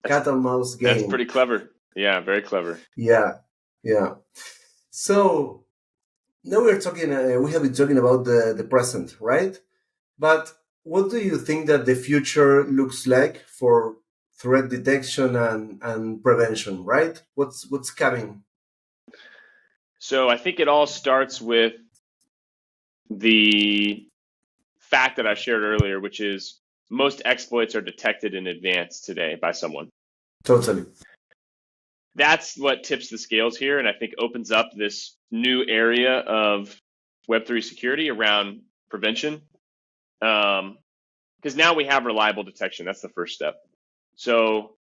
cat and mouse game. That's pretty clever. Yeah, very clever. Yeah. So now we have been talking about the present, right? But what do you think that the future looks like for threat detection and prevention, right? What's coming? So I think it all starts with the fact that I shared earlier, which is most exploits are detected in advance today by someone. Totally. That's what tips the scales here, and I think opens up this new area of Web3 security around prevention. Because now we have reliable detection. That's the first step. So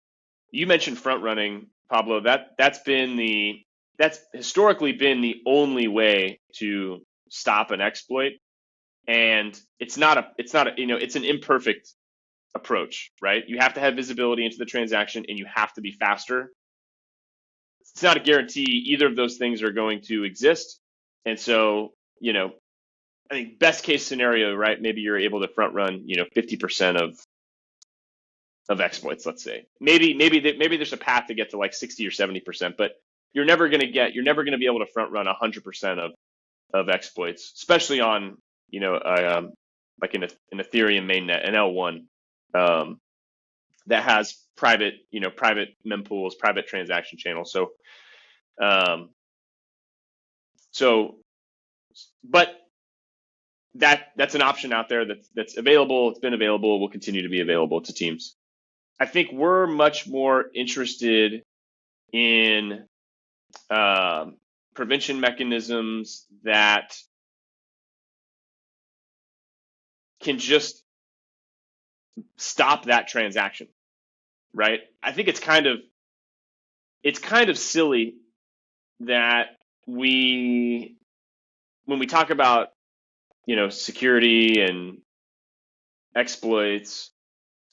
you mentioned front running, Pablo. That's historically been the only way to stop an exploit, and it's an imperfect approach, right? You have to have visibility into the transaction, and you have to be faster. It's not a guarantee either of those things are going to exist, and so I think best case scenario, right? Maybe you're able to front run 50% of exploits, let's say. Maybe there's a path to get to like 60 or 70%, but you're never going to be able to front run 100% of exploits, especially on like an Ethereum mainnet, an L1 that has private mempools, private transaction channels. But that's an option out there that's available. It's been available. Will continue to be available to teams. I think we're much more interested in prevention mechanisms that can just stop that transaction, right? I think it's kind of silly that when we talk about security and exploits,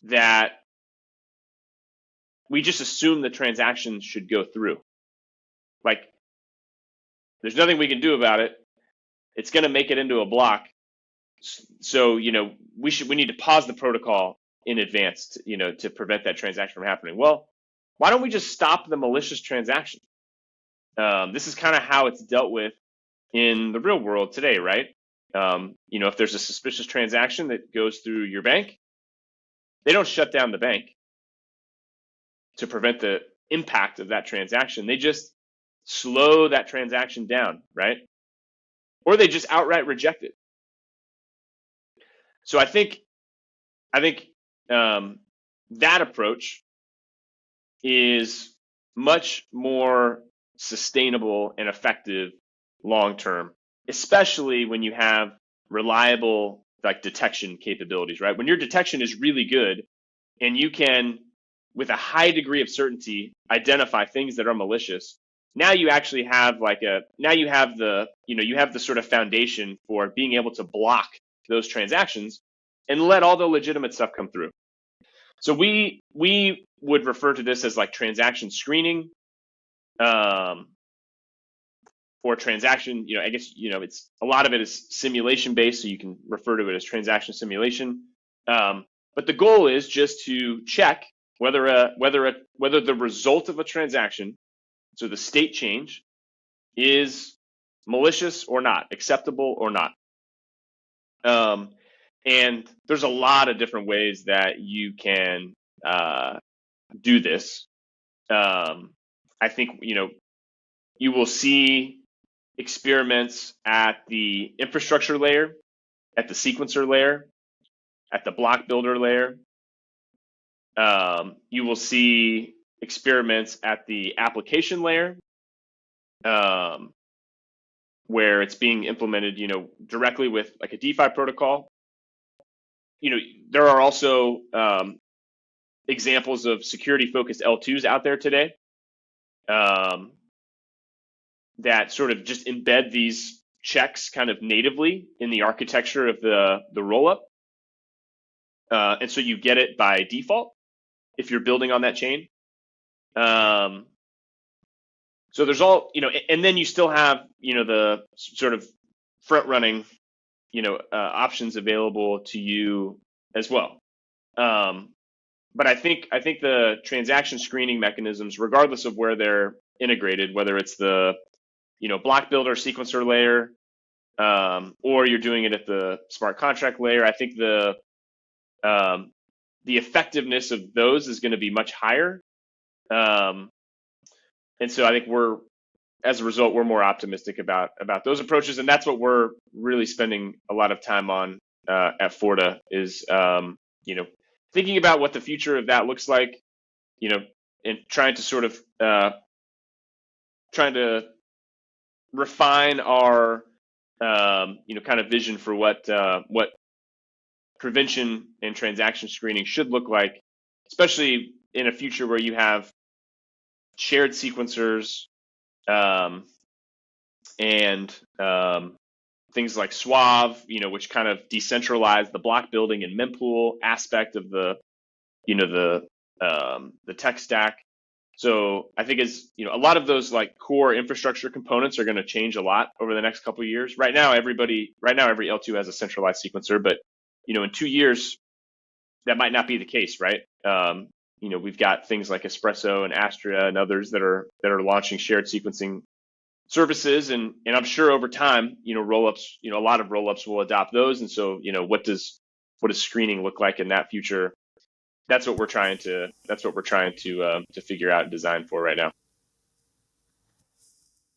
that we just assume the transaction should go through. Like, there's nothing we can do about it. It's going to make it into a block. So, we need to pause the protocol in advance to prevent that transaction from happening. Well, why don't we just stop the malicious transaction? This is kind of how it's dealt with in the real world today, right? If there's a suspicious transaction that goes through your bank, they don't shut down the bank to prevent the impact of that transaction. They just slow that transaction down, right? Or they just outright reject it. So I think that approach is much more sustainable and effective long term, especially when you have reliable detection capabilities, right? When your detection is really good and you can, with a high degree of certainty, identify things that are malicious, now you actually have you have the sort of foundation for being able to block those transactions and let all the legitimate stuff come through. So we would refer to this as like transaction screening, or transaction. I guess it's a lot of it is simulation based, so you can refer to it as transaction simulation. But the goal is just to check whether the result of a transaction, so the state change, is malicious or not, acceptable or not. And there's a lot of different ways that you can do this. I think you will see experiments at the infrastructure layer, at the sequencer layer, at the block builder layer. You will see experiments at the application layer, where it's being implemented, directly with like a DeFi protocol. There are also examples of security-focused L2s out there today, that sort of just embed these checks kind of natively in the architecture of the rollup. And so you get it by default if you're building on that chain. So there's all, and then you still have, the sort of front running, options available to you as well. But I think the transaction screening mechanisms, regardless of where they're integrated, whether it's the block builder sequencer layer, or you're doing it at the smart contract layer, I think the effectiveness of those is going to be much higher. And so I think as a result, we're more optimistic about those approaches, and that's what we're really spending a lot of time on at Forta is thinking about what the future of that looks like, and trying to sort of trying to refine our kind of vision for what prevention and transaction screening should look like, especially in a future where you have shared sequencers, and things like Suave, which kind of decentralize the block building and mempool aspect of the tech stack. So I think a lot of those like core infrastructure components are going to change a lot over the next couple of years. Right now, every L2 has a centralized sequencer, but in 2 years, that might not be the case, right? We've got things like Espresso and Astria and others that are launching shared sequencing services, and I'm sure over time, rollups, a lot of rollups will adopt those. And so, what does screening look like in that future? That's what we're trying to figure out and design for right now.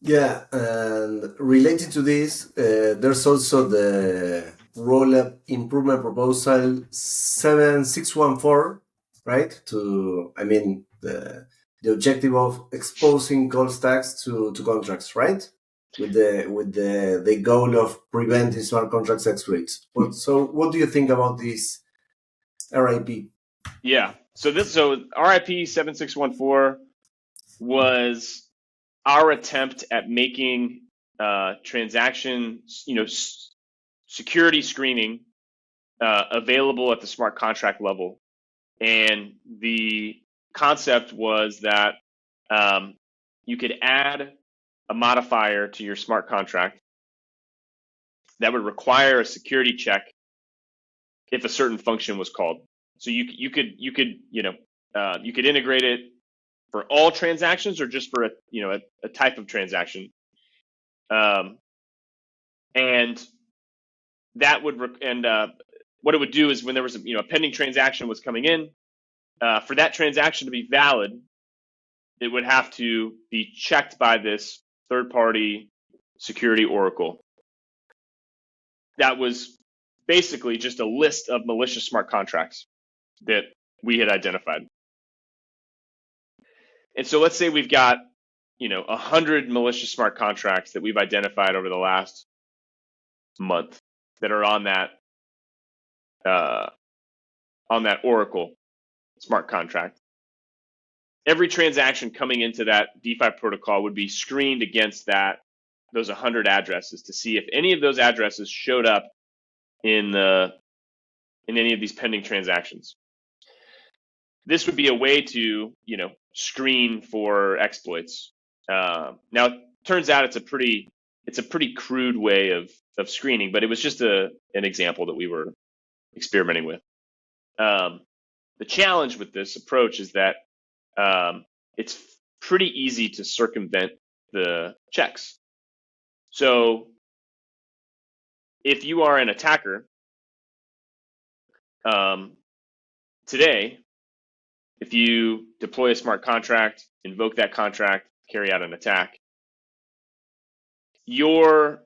Yeah, and related to this, there's also the Rollup IImprovement Proposal 7614, right? The objective of exposing gold stacks to contracts, right? With the goal of preventing smart contracts exploits. So what do you think about this RIP? Yeah. So RIP 7614 was our attempt at making transaction, security screening available at the smart contract level. And the concept was that you could add a modifier to your smart contract that would require a security check if a certain function was called. So you could integrate it for all transactions or just for a type of transaction, and that would what it would do is when there was a pending transaction was coming in, for that transaction to be valid, it would have to be checked by this third-party security oracle. That was basically just a list of malicious smart contracts that we had identified. And so let's say we've got 100 malicious smart contracts that we've identified over the last month that are on that oracle smart contract. every transaction coming into that DeFi protocol would be screened against those 100 addresses to see if any of those addresses showed up in any of these pending transactions. This would be a way to, screen for exploits. Now, it turns out it's a pretty crude way of screening, but it was just an example that we were experimenting with. The challenge with this approach is that it's pretty easy to circumvent the checks. So if you are an attacker today, if you deploy a smart contract, invoke that contract, carry out an attack, the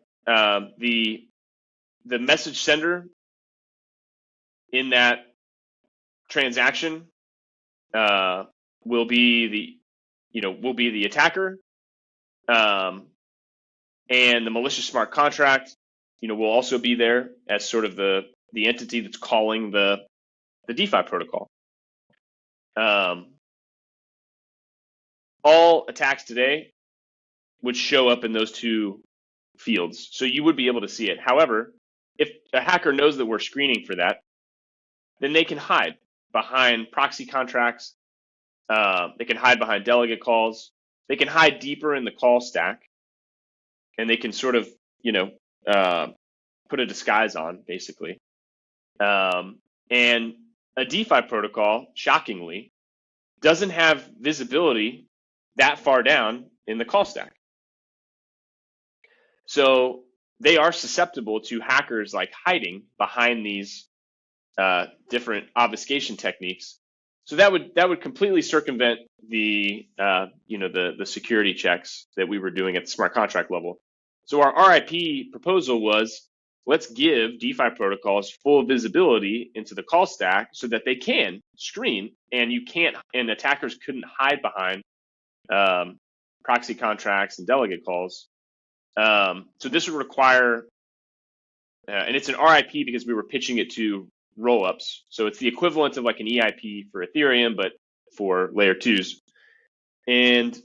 message sender in that transaction will be the attacker, and the malicious smart contract, will also be there as sort of the entity that's calling the DeFi protocol. All attacks today would show up in those two fields, so you would be able to see it. However, if a hacker knows that we're screening for that, then they can hide behind proxy contracts. They can hide behind delegate calls. They can hide deeper in the call stack, and they can sort of, put a disguise on, basically. And a DeFi protocol, shockingly, doesn't have visibility that far down in the call stack. So they are susceptible to hackers like hiding behind these different obfuscation techniques. So that would completely circumvent the security checks that we were doing at the smart contract level. So our RIP proposal was, let's give DeFi protocols full visibility into the call stack so that they can screen, and attackers couldn't hide behind proxy contracts and delegate calls. So this would require, and it's an RIP because we were pitching it to rollups. So it's the equivalent of like an EIP for Ethereum, but for layer 2s. And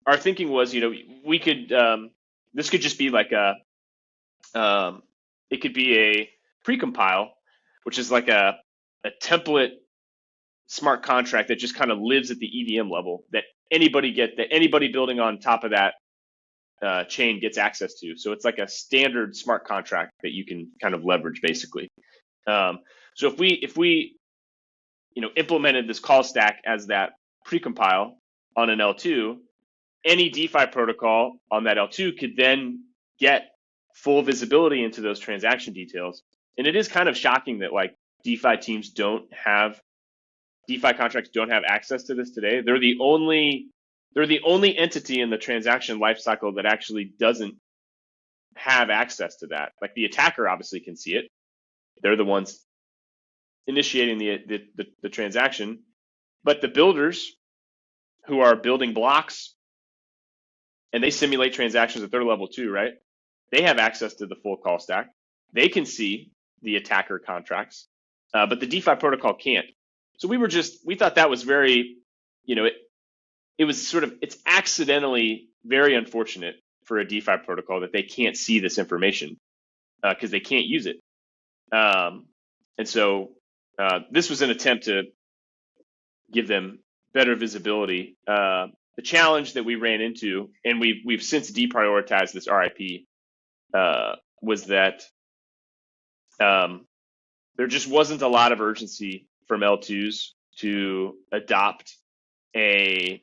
our thinking was, we could, this could just be like it could be a precompile, which is like a template smart contract that just kind of lives at the EVM level that anybody building on top of that chain gets access to. So it's like a standard smart contract that you can kind of leverage, basically. So if we implemented this call stack as that precompile on an L2, any DeFi protocol on that L2 could then get full visibility into those transaction details. And it is kind of shocking that like DeFi contracts don't have access to this today. They're the only entity in the transaction lifecycle that actually doesn't have access to that. Like the attacker obviously can see it. They're the ones initiating the transaction, but the builders who are building blocks and they simulate transactions at their level too, right? They have access to the full call stack. They can see the attacker contracts, but the DeFi protocol can't. So we thought that was very, it's accidentally very unfortunate for a DeFi protocol that they can't see this information because they can't use it. And so this was an attempt to give them better visibility. The challenge that we ran into, and we've since deprioritized this RIP, was that there just wasn't a lot of urgency from L2s to adopt a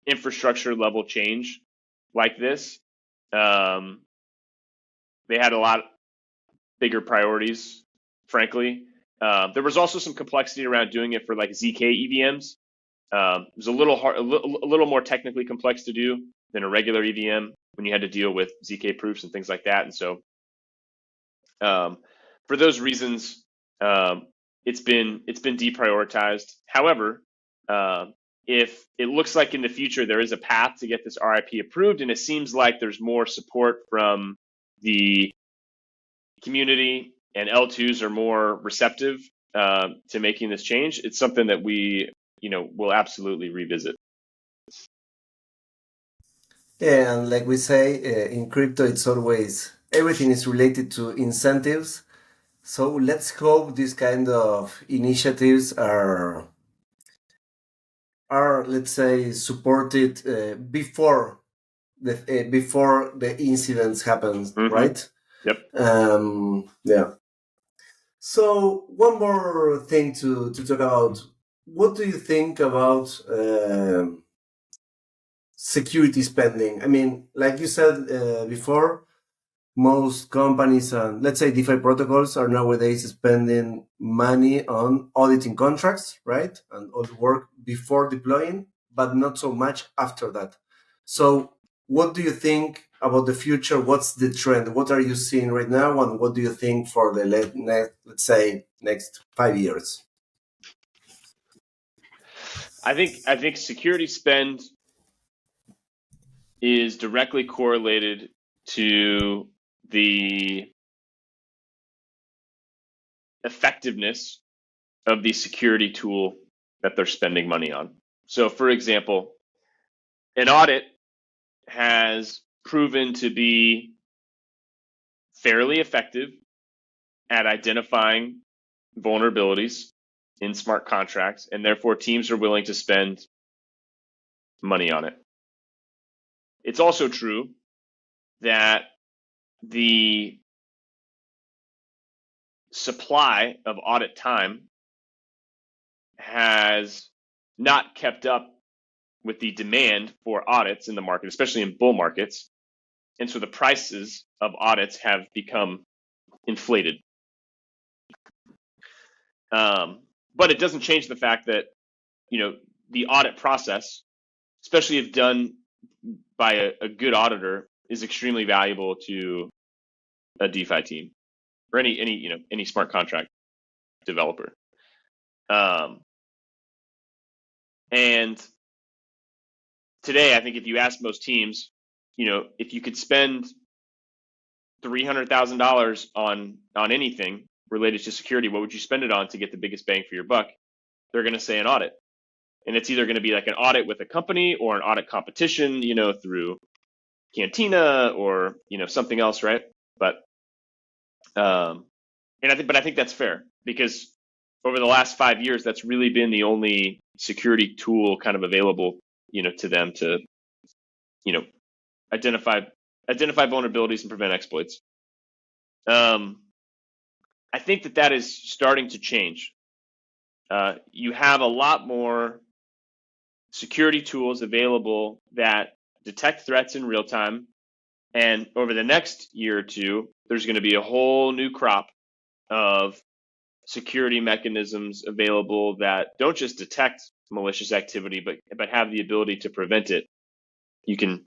infrastructure level change like this. They had a lot bigger priorities, frankly. There was also some complexity around doing it for like ZK EVMs. It was a little more technically complex to do than a regular EVM when you had to deal with ZK proofs and things like that. And so for those reasons, it's been deprioritized. However, if it looks like in the future there is a path to get this RIP approved, and it seems like there's more support from the community and L2s are more receptive to making this change, it's something that we we'll absolutely revisit. Yeah, and like we say, in crypto, it's always everything is related to incentives. So let's hope these kind of initiatives are let's say supported before the incidents happens, Mm-hmm. right? Yep. Yeah. So one more thing to talk about. What do you think about security spending? I mean, like you said before, most companies and let's say DeFi protocols are nowadays spending money on auditing contracts, right? And all the work before deploying, but not so much after that. So what do you think about the future? What's the trend? What are you seeing right now? And what do you think for the let's say next 5 years? I think security spend is directly correlated to the effectiveness of the security tool that they're spending money on. So, for example, an audit has proven to be fairly effective at identifying vulnerabilities in smart contracts, and therefore teams are willing to spend money on it. It's also true that the supply of audit time has not kept up with the demand for audits in the market, especially in bull markets. And so the prices of audits have become inflated. But it doesn't change the fact that, the audit process, especially if done by a good auditor, is extremely valuable to a DeFi team or any smart contract developer. And today, I think if you ask most teams, if you could spend $300,000 on anything related to security, what would you spend it on to get the biggest bang for your buck? They're going to say an audit. And it's either going to be like an audit with a company or an audit competition, through Cantina or, something else, right? But I think that's fair because over the last 5 years, that's really been the only security tool kind of available, to them to, identify vulnerabilities and prevent exploits. I think that is starting to change. You have a lot more security tools available that detect threats in real time. And over the next year or two, there's going to be a whole new crop of security mechanisms available that don't just detect malicious activity, but have the ability to prevent it. You can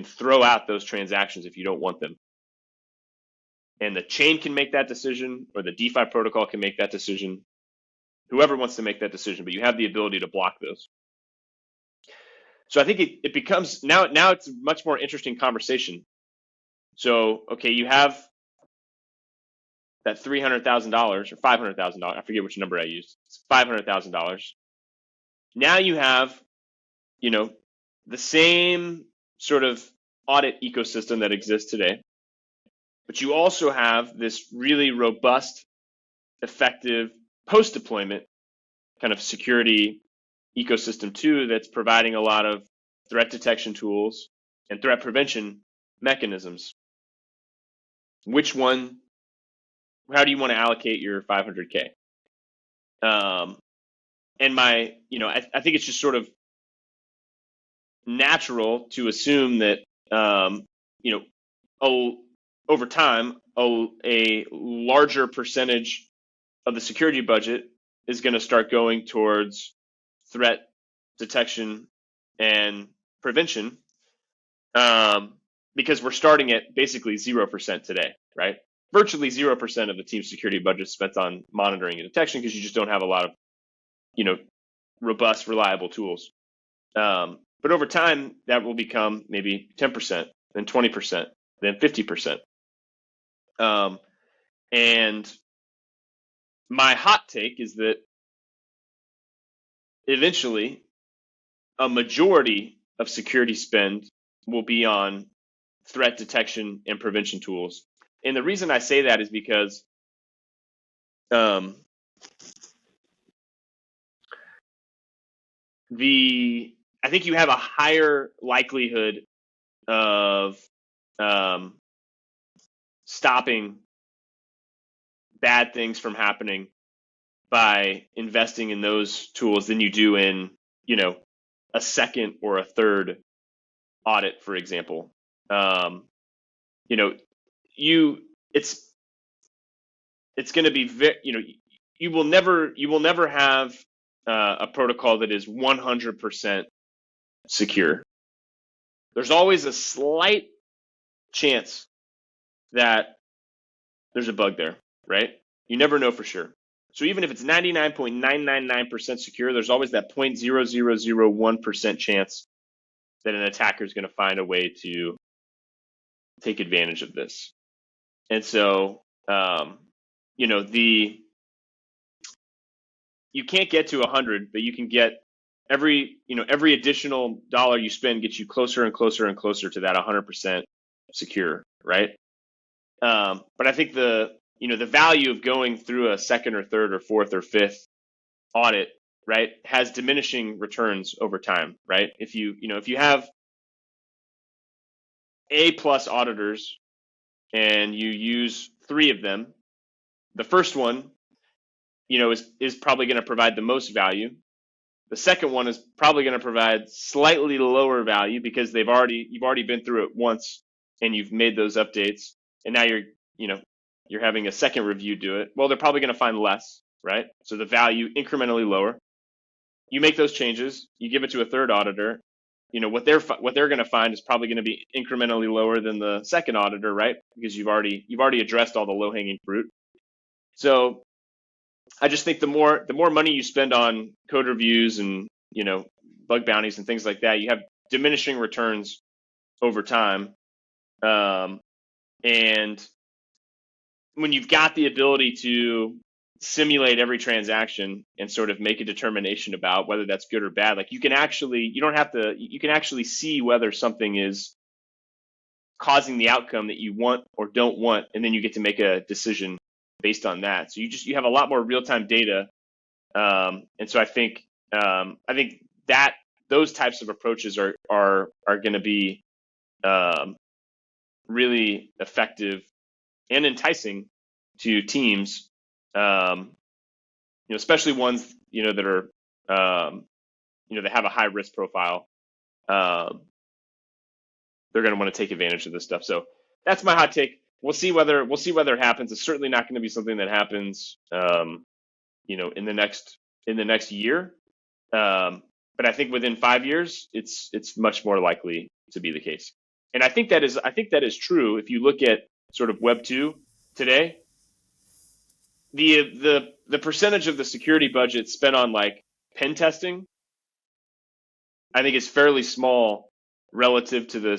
throw out those transactions if you don't want them. And the chain can make that decision, or the DeFi protocol can make that decision. Whoever wants to make that decision, but you have the ability to block those. So I think it becomes now it's a much more interesting conversation. So, okay, you have that $300,000 or $500,000. I forget which number I used. It's $500,000. Now you have, the same sort of audit ecosystem that exists today, but you also have this really robust, effective post-deployment kind of security ecosystem too that's providing a lot of threat detection tools and threat prevention mechanisms. How do you want to allocate your 500K? And I think it's just sort of natural to assume that, over time, a larger percentage of the security budget is going to start going towards threat detection and prevention, because we're starting at basically 0% today, right? Virtually 0% of the team's security budget spent on monitoring and detection because you just don't have a lot of, robust, reliable tools. But over time, that will become maybe 10%, then 20%, then 50%. And my hot take is that eventually a majority of security spend will be on threat detection and prevention tools. And the reason I say that is because I think you have a higher likelihood of stopping bad things from happening by investing in those tools than you do in, a second or a third audit, for example. It's going to be you will never have a protocol that is 100% secure. There's always a slight chance that there's a bug there, right? You never know for sure. So even if it's 99.999% secure, there's always that 0.0001% chance that an attacker is going to find a way to take advantage of this. And so, you can't get to 100, but you can get every additional dollar you spend gets you closer and closer and closer to that 100% secure, right? But I think the value of going through a second or third or fourth or fifth audit, right, has diminishing returns over time, right? If you have A+ auditors and you use 3 of them, the first one, is probably going to provide the most value. The second one is probably going to provide slightly lower value because you've already been through it once and you've made those updates, and now you're having a second review do it. Well, they're probably going to find less, right? So the value incrementally lower. You make those changes, you give it to a third auditor. What they're going to find is probably going to be incrementally lower than the second auditor, right? Because you've already addressed all the low-hanging fruit. So I just think the more money you spend on code reviews and bug bounties and things like that, you have diminishing returns over time. And when you've got the ability to simulate every transaction and sort of make a determination about whether that's good or bad, like you can actually see whether something is causing the outcome that you want or don't want, and then you get to make a decision based on that. So you have a lot more real-time data, and so I think that those types of approaches are going to be really effective and enticing to teams, especially ones that are that have a high risk profile. They're going to want to take advantage of this stuff. So that's my hot take. We'll see whether it happens. It's certainly not going to be something that happens, in the next year. But I think within 5 years, it's much more likely to be the case. And I think that is true. If you look at sort of Web 2 today, the percentage of the security budget spent on like pen testing, I think is fairly small relative to the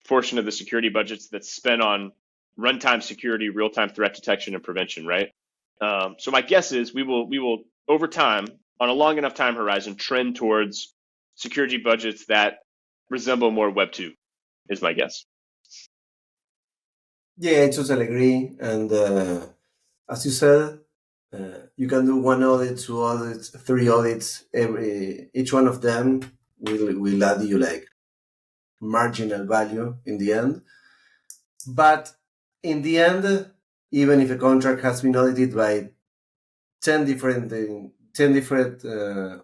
portion of the security budgets that's spent on runtime security, real-time threat detection, and prevention, right? So my guess is we will over time, on a long enough time horizon, trend towards security budgets that resemble more Web 2, is my guess. Yeah, I totally agree. And as you said, you can do 1 audit, 2 audits, 3 audits. Each one of them will add you like marginal value in the end. But in the end, even if a contract has been audited by 10 different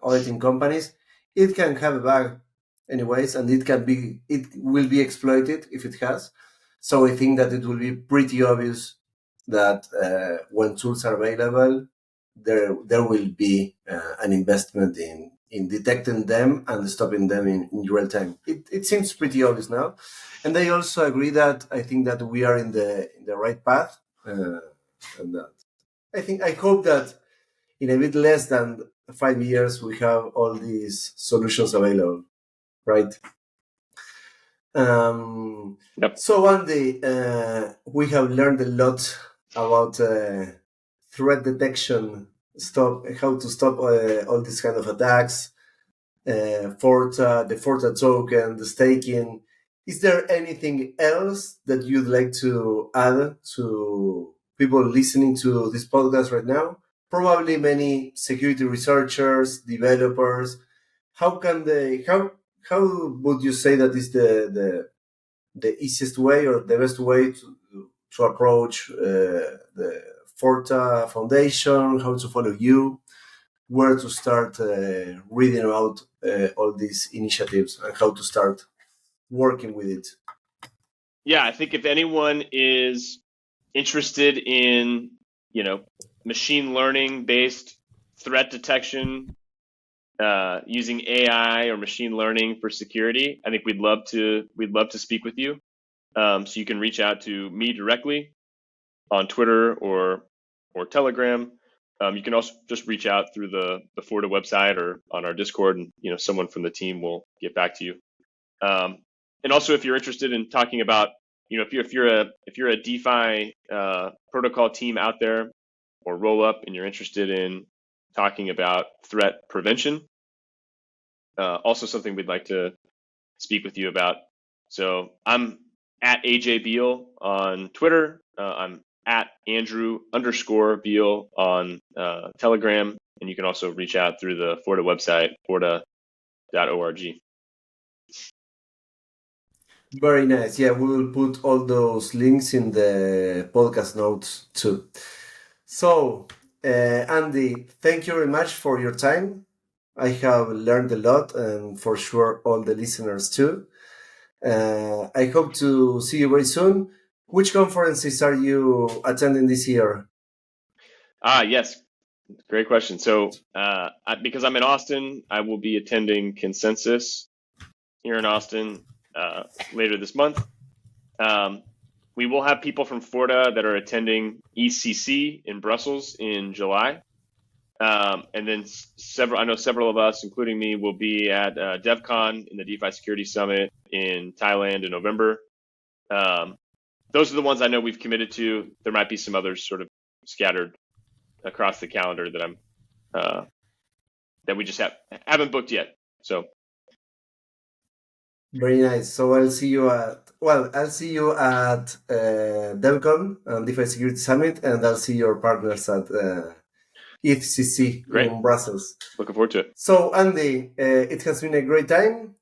auditing companies, it can have a bug anyways, and it will be exploited if it has. So I think that it will be pretty obvious that when tools are available, there will be an investment in detecting them and stopping them in real time. It seems pretty obvious now. And I also agree that I think that we are in the right path. And that I hope that in a bit less than 5 years, we have all these solutions available, right? Yep. So Andy, we have learned a lot about threat detection stop all these kind of attacks, the Forta token, the staking. Is there anything else that you'd like to add to people listening to this podcast right now? Probably many security researchers, developers. How would you say that is the easiest way or the best way to approach the Forta Foundation? How to follow you? Where to start reading about all these initiatives and how to start working with it? Yeah, I think if anyone is interested in, machine learning based threat detection using AI or machine learning for security, I think we'd love to speak with you. So you can reach out to me directly on Twitter or Telegram. You can also just reach out through the Forta website or on our Discord, and someone from the team will get back to you. And also, if you're interested in talking about, if you're a DeFi protocol team out there or Rollup, and you're interested in talking about threat prevention, also something we'd like to speak with you about. So I'm at AJ Beal on Twitter. I'm at Andrew_Beal on Telegram, and you can also reach out through the Forta website, forta.org. Very nice. Yeah, we will put all those links in the podcast notes too. So, Andy, thank you very much for your time. I have learned a lot, and for sure all the listeners too. I hope to see you very soon. Which conferences are you attending this year? Yes, great question. So because I'm in Austin, I will be attending Consensus here in Austin later this month. We will have people from Forta that are attending ECC in Brussels in July. And then several of us, including me, will be at DevCon in the DeFi Security Summit in Thailand in November. Those are the ones I know we've committed to. There might be some others sort of scattered across the calendar that that we just haven't booked yet. So very nice. So I'll see you at DevCon and DeFi Security Summit, and I'll see your partners at ECC in Brussels. Looking forward to it. So Andy, it has been a great time.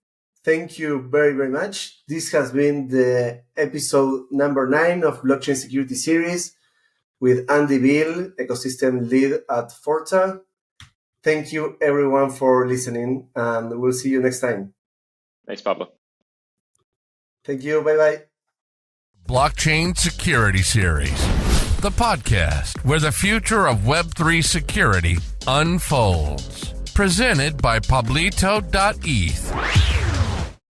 Thank you very, very much. This has been the episode number 9 of Blockchain Security Series with Andy Beal, Ecosystem Lead at Forta. Thank you everyone for listening, and we'll see you next time. Thanks, Pablo. Thank you. Bye-bye. Blockchain Security Series, the podcast where the future of Web3 security unfolds. Presented by pablito.eth.